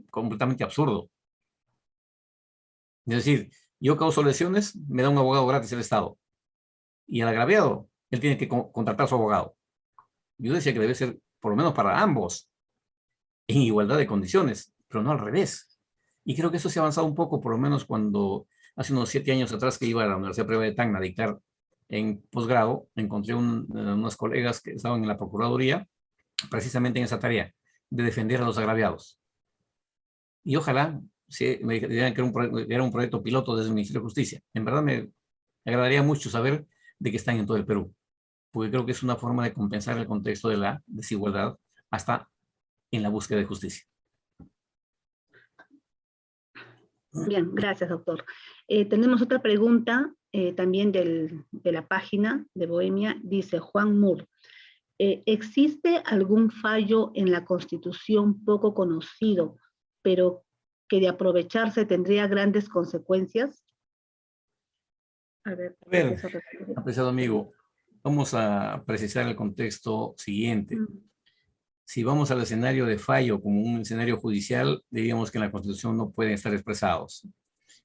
Completamente absurdo. Es decir, yo causo lesiones, me da un abogado gratis el Estado. Y al agraviado, él tiene que contratar a su abogado. Yo decía que debe ser, por lo menos para ambos, en igualdad de condiciones, pero no al revés. Y creo que eso se ha avanzado un poco, por lo menos cuando hace unos 7 años atrás que iba a la Universidad Privada de Tacna a dictar en posgrado, encontré unos colegas que estaban en la Procuraduría, precisamente en esa tarea, de defender a los agraviados. Y ojalá me dijeran que era un proyecto piloto desde el Ministerio de Justicia. En verdad me agradaría mucho saber de que están en todo el Perú, porque creo que es una forma de compensar el contexto de la desigualdad hasta en la búsqueda de justicia. Bien, gracias, doctor. Tenemos otra pregunta también de la página de Bohemia, dice Juan Moore. ¿Existe algún fallo en la Constitución poco conocido, pero que de aprovecharse tendría grandes consecuencias? A ver, apreciado amigo, vamos a precisar el contexto siguiente. Si vamos al escenario de fallo como un escenario judicial, diríamos que en la Constitución no pueden estar expresados.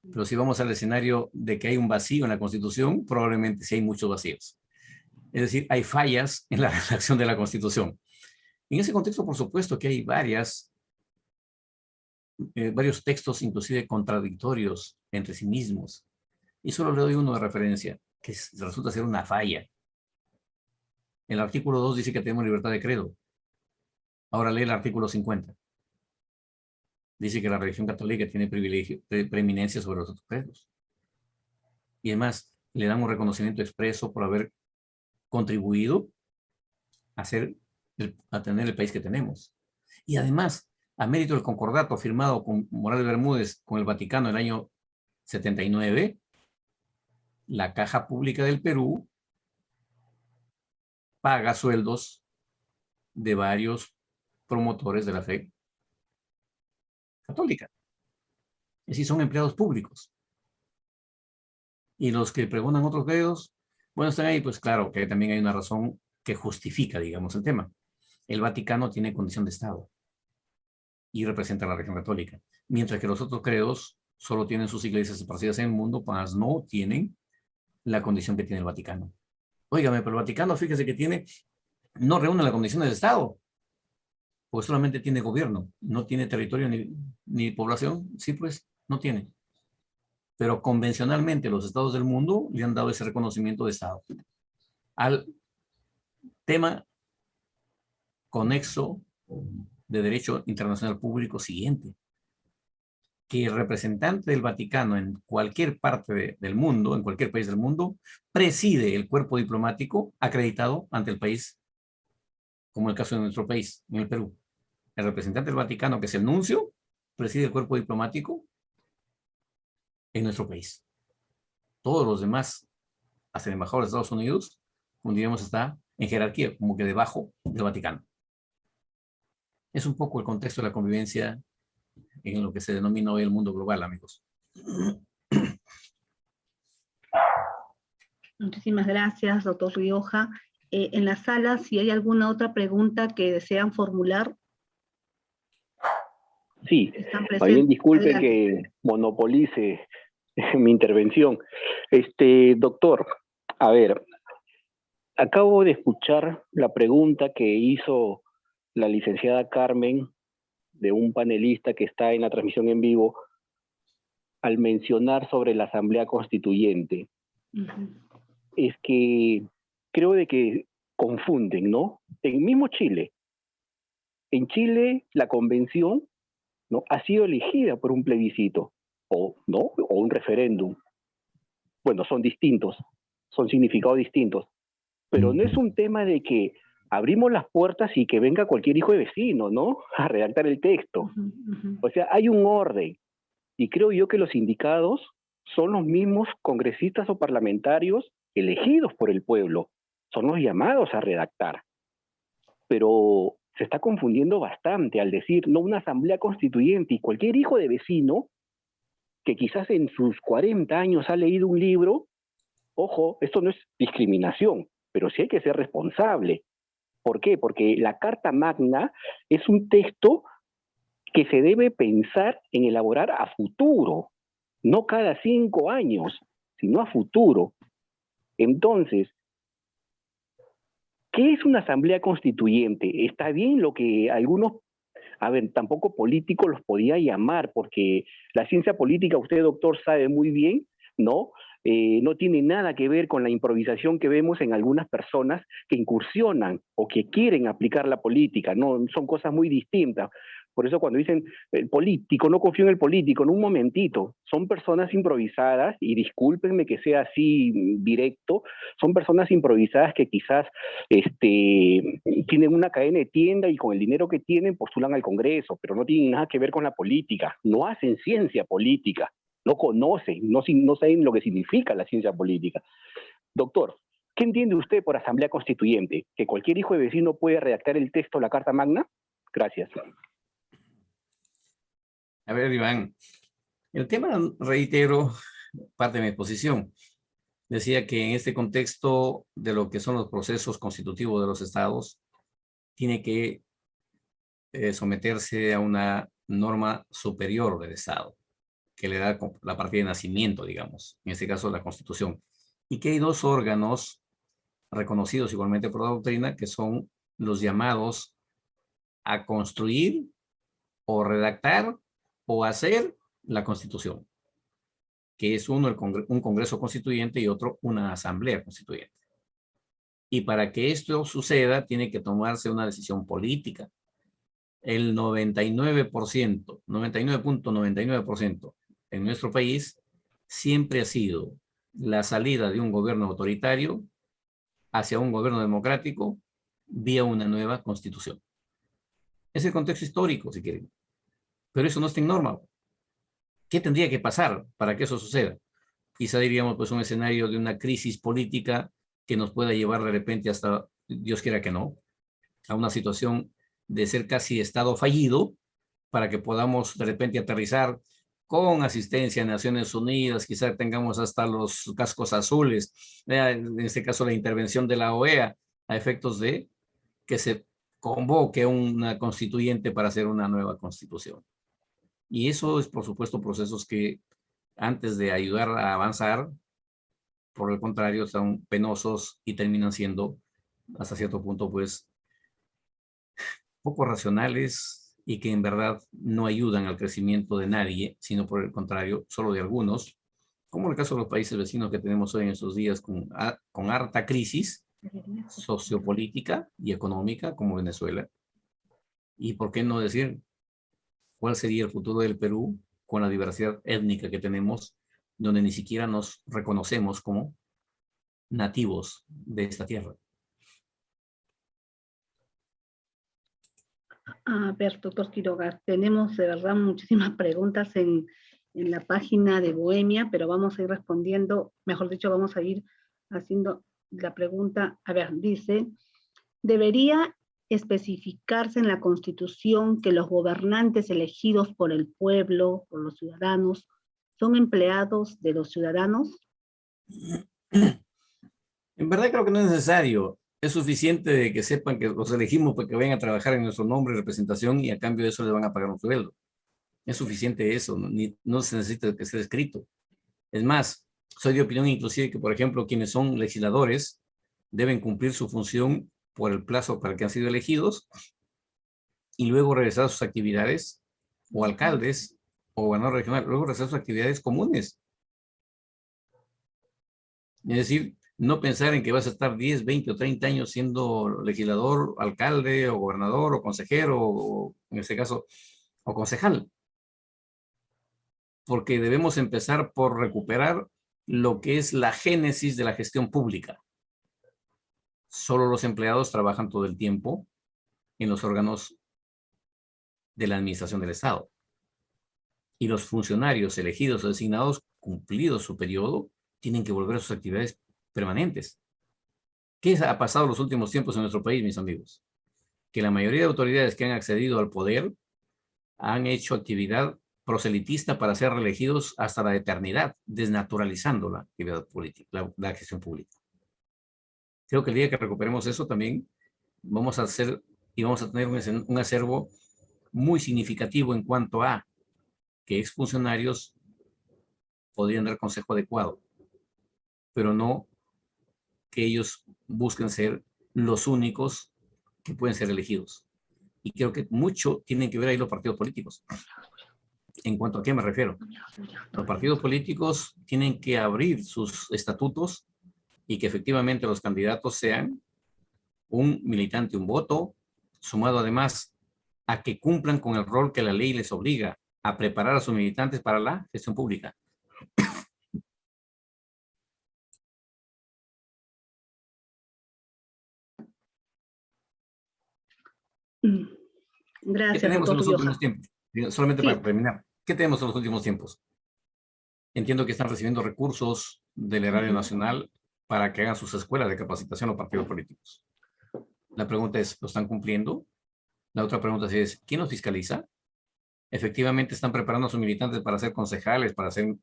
Pero si vamos al escenario de que hay un vacío en la Constitución, probablemente sí hay muchos vacíos. Es decir, hay fallas en la redacción de la Constitución. En ese contexto, por supuesto, que hay varios textos contradictorios entre sí mismos. Y solo le doy uno de referencia, que resulta ser una falla. El artículo 2 dice que tenemos libertad de credo. Ahora lee el artículo 50. Dice que la religión católica tiene preeminencia sobre los otros credos. Y además, le dan un reconocimiento expreso por haber contribuido a tener el país que tenemos. Y además, a mérito del concordato firmado con Morales Bermúdez con el Vaticano en el año 79, la Caja Pública del Perú paga sueldos de varios promotores de la fe católica. Es decir, son empleados públicos. Y los que pregonan otros credos, bueno, están ahí, pues claro, que también hay una razón que justifica, digamos, el tema. El Vaticano tiene condición de Estado y representa a la religión católica, mientras que los otros credos solo tienen sus iglesias esparcidas en el mundo, más no tienen la condición que tiene el Vaticano. Óigame, pero el Vaticano, fíjese que no reúne las condiciones de Estado, porque solamente tiene gobierno, no tiene territorio ni población, sí, pues, no tiene. Pero convencionalmente los estados del mundo le han dado ese reconocimiento de Estado. Al tema conexo de derecho internacional público siguiente, que el representante del Vaticano en cualquier parte del mundo, en cualquier país del mundo, preside el cuerpo diplomático acreditado ante el país, como el caso de nuestro país, en el Perú. El representante del Vaticano, que es el nuncio, preside el cuerpo diplomático en nuestro país. Todos los demás, hasta el embajador de Estados Unidos, como diríamos, está en jerarquía, como que debajo del Vaticano. Es un poco el contexto de la convivencia en lo que se denomina hoy el mundo global, amigos. Muchísimas gracias, doctor Rioja. En la sala, si hay alguna otra pregunta que desean formular. Sí, bien, disculpe adelante. que monopolice mi intervención. Doctor, a ver, acabo de escuchar la pregunta que hizo la licenciada Carmen de un panelista que está en la transmisión en vivo al mencionar sobre la Asamblea Constituyente. Es que creo de que confunden, ¿no? En mismo Chile, en Chile la convención, ¿no?, ha sido elegida por un plebiscito o un referéndum. Bueno, son distintos, son significados distintos, pero no es un tema de que abrimos las puertas y que venga cualquier hijo de vecino, ¿no?, a redactar el texto. O sea, hay un orden, y creo yo que los indicados son los mismos congresistas o parlamentarios elegidos por el pueblo, son los llamados a redactar. Pero se está confundiendo bastante al decir, no, una asamblea constituyente, y cualquier hijo de vecino que quizás en sus 40 años ha leído un libro, ojo, esto no es discriminación, pero sí hay que ser responsable. ¿Por qué? Porque la Carta Magna es un texto que se debe pensar en elaborar a futuro, no cada 5 años, sino a futuro. Entonces, ¿qué es una asamblea constituyente? Está bien lo que algunos, tampoco políticos los podía llamar, porque la ciencia política, usted, doctor, sabe muy bien, ¿no? No tiene nada que ver con la improvisación que vemos en algunas personas que incursionan o que quieren aplicar la política, no, son cosas muy distintas. Por eso cuando dicen el político, no confío en el político, en un momentito, son personas improvisadas, y discúlpenme que sea así directo, son personas improvisadas que quizás tienen una cadena de tienda y con el dinero que tienen postulan al Congreso, pero no tienen nada que ver con la política, no hacen ciencia política, no conocen, no saben lo que significa la ciencia política. Doctor, ¿qué entiende usted por asamblea constituyente? ¿Que cualquier hijo de vecino puede redactar el texto de la Carta Magna? Gracias. A ver, Iván, el tema, reitero, parte de mi exposición. Decía que en este contexto de lo que son los procesos constitutivos de los estados, tiene que someterse a una norma superior del estado, que le da la partida de nacimiento, digamos, en este caso la Constitución. Y que hay dos órganos reconocidos igualmente por la doctrina, que son los llamados a construir o redactar o hacer la Constitución, que es uno un Congreso Constituyente y otro una Asamblea Constituyente. Y para que esto suceda, tiene que tomarse una decisión política. El 99.99% en nuestro país siempre ha sido la salida de un gobierno autoritario hacia un gobierno democrático vía una nueva constitución. Es el contexto histórico, si quieren. pero eso no está en norma. ¿Qué tendría que pasar para que eso suceda? Quizá diríamos, pues, un escenario de una crisis política que nos pueda llevar de repente hasta, Dios quiera que no, a una situación de ser casi Estado fallido, para que podamos de repente aterrizar con asistencia de Naciones Unidas, quizá tengamos hasta los cascos azules, en este caso la intervención de la OEA, a efectos de que se convoque una constituyente para hacer una nueva constitución. Y eso es, por supuesto, procesos que antes de ayudar a avanzar, por el contrario, son penosos y terminan siendo, hasta cierto punto, pues, poco racionales y que en verdad no ayudan al crecimiento de nadie, sino por el contrario, solo de algunos, como el caso de los países vecinos que tenemos hoy en estos días con harta crisis sociopolítica y económica, como Venezuela. Y por qué no decir cuál sería el futuro del Perú con la diversidad étnica que tenemos, donde ni siquiera nos reconocemos como nativos de esta tierra. A ver, doctor Quiroga, tenemos de verdad muchísimas preguntas en la página de Bohemia, pero vamos a ir respondiendo, mejor dicho, vamos a ir haciendo la pregunta. A ver, dice, ¿debería especificarse en la Constitución que los gobernantes elegidos por el pueblo, por los ciudadanos, son empleados de los ciudadanos? En verdad creo que no es necesario. Es suficiente de que sepan que los elegimos para que vayan a trabajar en nuestro nombre y representación y a cambio de eso les van a pagar un sueldo. Es suficiente eso, no se necesita que sea escrito. Es más, soy de opinión inclusive que, por ejemplo, quienes son legisladores deben cumplir su función por el plazo para el que han sido elegidos y luego regresar a sus actividades, o alcaldes o gobernador regional, luego regresar a sus actividades comunes. Es decir, no pensar en que vas a estar 10, 20 o 30 años siendo legislador, alcalde o gobernador o consejero o en este caso, o concejal. Porque debemos empezar por recuperar lo que es la génesis de la gestión pública. Solo los empleados trabajan todo el tiempo en los órganos de la administración del Estado. Y los funcionarios elegidos o designados, cumplido su periodo, tienen que volver a sus actividades permanentes. ¿Qué ha pasado en los últimos tiempos en nuestro país, mis amigos? Que la mayoría de autoridades que han accedido al poder han hecho actividad proselitista para ser reelegidos hasta la eternidad, desnaturalizando la actividad política, la gestión pública. Creo que el día que recuperemos eso también vamos a hacer y vamos a tener un acervo muy significativo en cuanto a que exfuncionarios podrían dar consejo adecuado, pero no que ellos busquen ser los únicos que pueden ser elegidos. Y creo que mucho tienen que ver ahí los partidos políticos. ¿En cuanto a qué me refiero? Los partidos políticos tienen que abrir sus estatutos y que efectivamente los candidatos sean un militante, un voto, sumado además a que cumplan con el rol que la ley les obliga a preparar a sus militantes para la gestión pública. Gracias, ¿Qué tenemos en los doctor últimos tiempos? Solamente Sí. para terminar. ¿Qué tenemos en los últimos tiempos? Entiendo que están recibiendo recursos del erario nacional para que hagan sus escuelas de capacitación los partidos políticos. La pregunta es, ¿lo están cumpliendo? La otra pregunta es, ¿quién los fiscaliza? ¿Efectivamente están preparando a sus militantes para ser concejales, para ser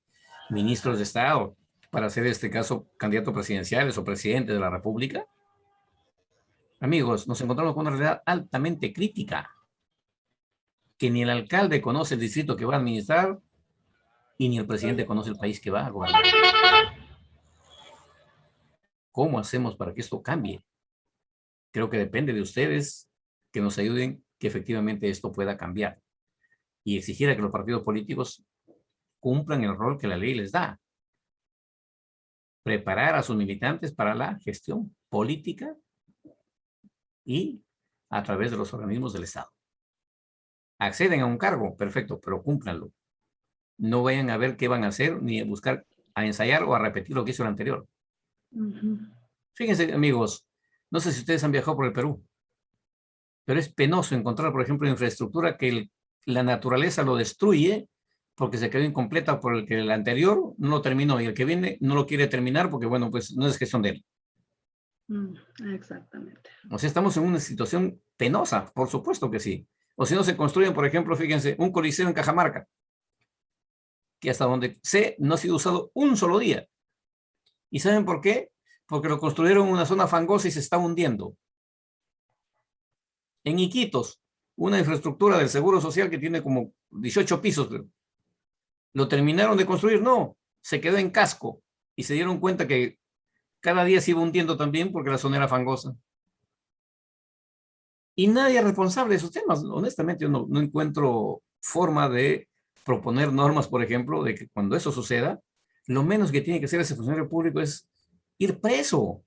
ministros de Estado, para ser, en este caso, candidatos presidenciales o presidentes de la República? Amigos, nos encontramos con una realidad altamente crítica, que ni el alcalde conoce el distrito que va a administrar y ni el presidente conoce el país que va a gobernar. ¿Cómo hacemos para que esto cambie? Creo que depende de ustedes que nos ayuden que efectivamente esto pueda cambiar y exigir a que los partidos políticos cumplan el rol que la ley les da. Preparar a sus militantes para la gestión política y a través de los organismos del Estado. Acceden a un cargo, perfecto, pero cúmplanlo. No vayan a ver qué van a hacer ni a buscar a ensayar o a repetir lo que hizo el anterior. Fíjense, amigos, no sé si ustedes han viajado por el Perú, pero es penoso encontrar, por ejemplo, infraestructura que la naturaleza lo destruye porque se quedó incompleta por el que el anterior no lo terminó y el que viene no lo quiere terminar porque, bueno, pues no es gestión de él. Exactamente. O sea, estamos en una situación penosa, por supuesto que sí. O si no se construyen, por ejemplo, fíjense, un coliseo en Cajamarca, que hasta donde sé no ha sido usado un solo día. ¿Y saben por qué? Porque lo construyeron en una zona fangosa y se está hundiendo. En Iquitos, una infraestructura del Seguro Social que tiene como 18 pisos, ¿lo terminaron de construir? No, se quedó en casco y se dieron cuenta que cada día se iba hundiendo también porque la zona era fangosa. Y nadie es responsable de esos temas. Honestamente, yo no encuentro forma de proponer normas, por ejemplo, de que cuando eso suceda, lo menos que tiene que hacer ese funcionario público es ir preso.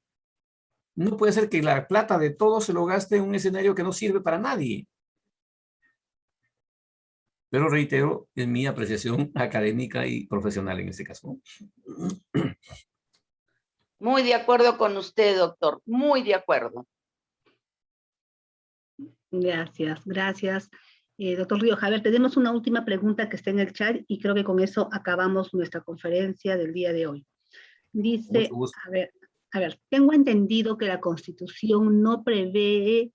No puede ser que la plata de todos se lo gaste en un escenario que no sirve para nadie. Pero reitero, es mi apreciación académica y profesional en este caso. Muy de acuerdo con usted, doctor, muy de acuerdo. Gracias, gracias. Doctor Rioja, a ver, tenemos una última pregunta que está en el chat y creo que con eso acabamos nuestra conferencia del día de hoy. Dice, Mucho gusto. a ver, tengo entendido que la Constitución no prevé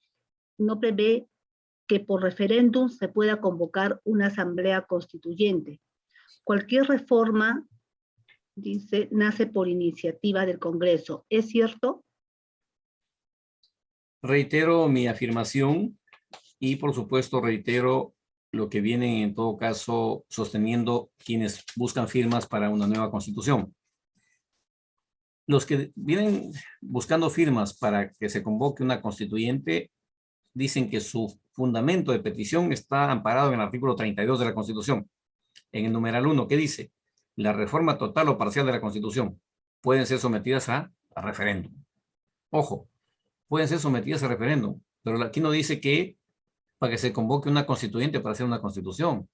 que por referéndum se pueda convocar una asamblea constituyente. Cualquier reforma, dice, nace por iniciativa del Congreso. ¿Es cierto? Reitero mi afirmación y por supuesto reitero lo que vienen en todo caso sosteniendo quienes buscan firmas para una nueva constitución. Los que vienen buscando firmas para que se convoque una constituyente dicen que su fundamento de petición está amparado en el artículo 32 de la Constitución. En el numeral 1, ¿qué dice? La reforma total o parcial de la Constitución pueden ser sometidas a referéndum. Ojo, pueden ser sometidas a referéndum, pero aquí no dice que para que se convoque una constituyente para hacer una constitución.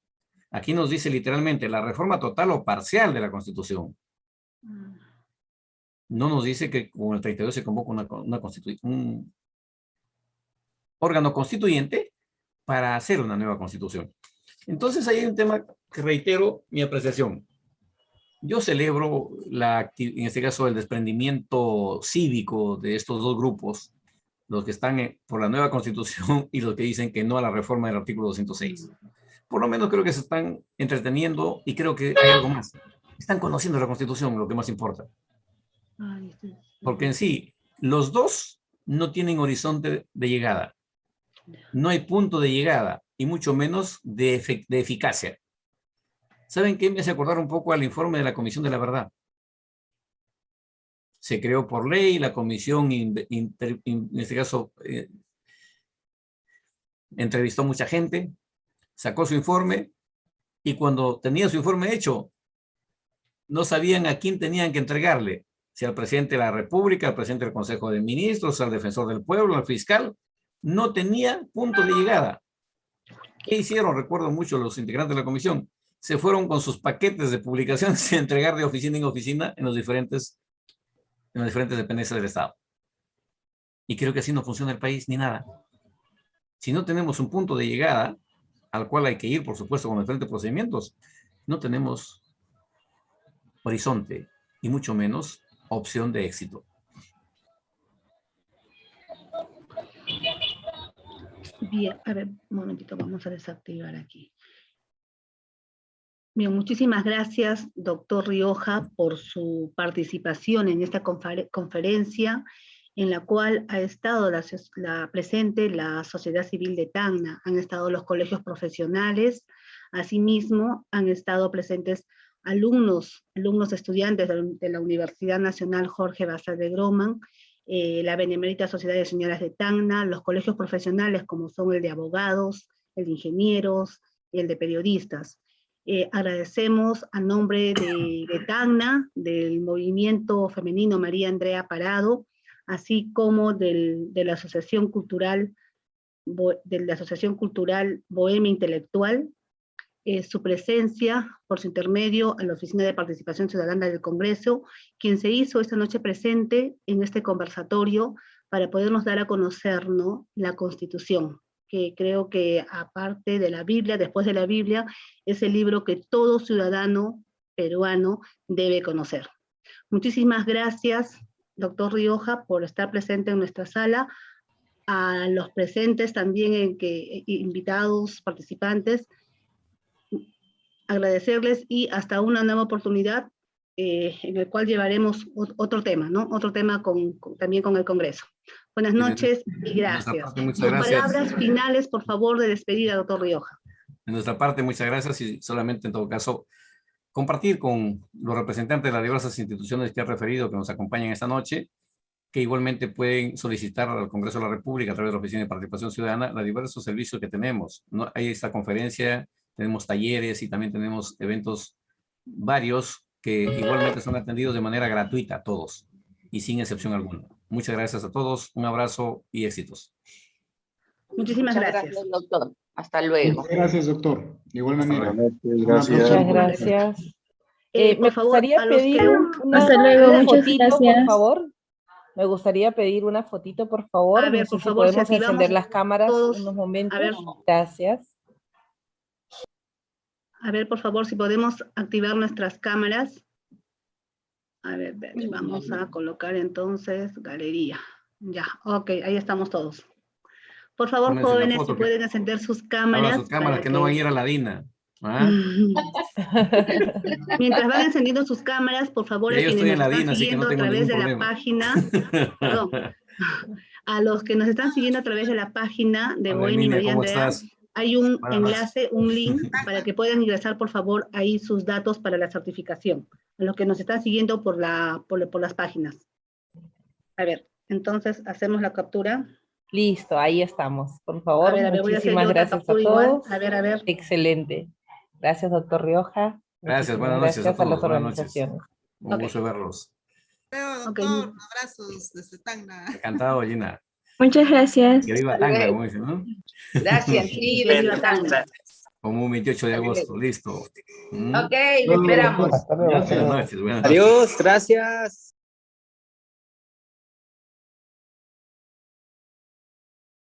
Aquí nos dice literalmente la reforma total o parcial de la Constitución. No nos dice que con el 32 se convoca un órgano constituyente para hacer una nueva constitución. Entonces ahí hay un tema que reitero mi apreciación. Yo celebro en este caso el desprendimiento cívico de estos dos grupos, los que están por la nueva constitución y los que dicen que no a la reforma del artículo 206. Por lo menos creo que se están entreteniendo y creo que hay algo más. Están conociendo la constitución, lo que más importa. Porque en sí, los dos no tienen horizonte de llegada. No hay punto de llegada y mucho menos de eficacia. ¿Saben qué? Me hace acordar un poco al informe de la Comisión de la Verdad. Se creó por ley, la comisión, en este caso, entrevistó a mucha gente, sacó su informe y cuando tenía su informe hecho, no sabían a quién tenían que entregarle. Si al presidente de la República, al presidente del Consejo de Ministros, al defensor del pueblo, al fiscal. No tenía punto de llegada. ¿Qué hicieron? Recuerdo mucho los integrantes de la comisión. Se fueron con sus paquetes de publicaciones a entregar de oficina en oficina en las diferentes dependencias del Estado. Y creo que así no funciona el país ni nada. Si no tenemos un punto de llegada al cual hay que ir, por supuesto, con diferentes procedimientos, no tenemos horizonte y mucho menos opción de éxito. Bien, a ver, un momentito, vamos a desactivar aquí. Bien, muchísimas gracias, doctor Rioja, por su participación en esta conferencia, en la cual ha estado presente la sociedad civil de Tacna, han estado los colegios profesionales, asimismo han estado presentes alumnos estudiantes de la Universidad Nacional Jorge Basadre de Groman, la Benemérita Sociedad de Señoras de Tacna, los colegios profesionales como son el de abogados, el de ingenieros y el de periodistas. Agradecemos a nombre de Tacna, del Movimiento Femenino María Andrea Parado, así como de la Asociación Cultural Bohemia Intelectual, su presencia por su intermedio en la Oficina de Participación Ciudadana del Congreso, quien se hizo esta noche presente en este conversatorio para podernos dar a conocer, ¿no?, la Constitución. que creo que aparte de la Biblia, después de la Biblia, es el libro que todo ciudadano peruano debe conocer. Muchísimas gracias, doctor Rioja, por estar presente en nuestra sala, a los presentes también, invitados, participantes, agradecerles y hasta una nueva oportunidad en el cual llevaremos otro tema, ¿no? Otro tema también con el Congreso. Buenas noches y gracias. Muchas gracias. Palabras finales, por favor, de despedida, doctor Rioja. De nuestra parte, muchas gracias y solamente en todo caso compartir con los representantes de las diversas instituciones que ha referido que nos acompañan esta noche, que igualmente pueden solicitar al Congreso de la República a través de la Oficina de Participación Ciudadana los diversos servicios que tenemos, ¿no? Hay esta conferencia, tenemos talleres y también tenemos eventos varios que igualmente son atendidos de manera gratuita a todos y sin excepción alguna. Muchas gracias a todos, un abrazo y éxitos. Muchísimas gracias, doctor. Hasta luego. Muchas gracias, doctor. De igual manera. Gracias. Muchas gracias. por Me favor, gustaría a los pedir que... una Hasta luego, muchas fotito, gracias. por favor. Me gustaría pedir una fotito, por favor. A ver, No sé por si favor, si podemos activamos encender las cámaras todos. unos momentos. A ver. Gracias. A ver, por favor, si podemos activar nuestras cámaras. A ver, vamos a colocar entonces galería. Ya, ok, ahí estamos todos. Por favor, Pónganse la jóvenes, foto, si pueden encender sus cámaras. Abran sus cámaras, que no van a ir a la DINA. ¿Ah? Mientras van encendiendo sus cámaras, por favor, Ya a yo quienes estoy en nos la están DINA, así que siguiendo no a tengo través de ningún la problema. página, perdón, a los que nos están siguiendo a través de la página de Hola, Bohemia Emina, María ¿cómo Andrea, estás? hay un Buenas noches. enlace, un link, para que puedan ingresar, por favor, ahí sus datos para la certificación, a los que nos están siguiendo por las páginas. A ver, entonces, hacemos la captura. Listo, ahí estamos. Por favor, A ver, voy a hacer muchísimas yo otra gracias a captura igual. todos. A ver. Excelente. Gracias, doctor Rioja. Gracias, Muchísimas buenas noches a gracias todos. las Buenas noches. organizaciones. Un gusto verlos. Doctor, Ok. abrazos desde Tacna. Encantado, Gina. Muchas gracias. Que viva Tacna, como dicen, ¿no? Gracias, sí, Que viva Tacna. Como un 28 de agosto, listo. Ok, le esperamos. Hasta luego. Buenas noches. Buenas noches. Adiós, gracias.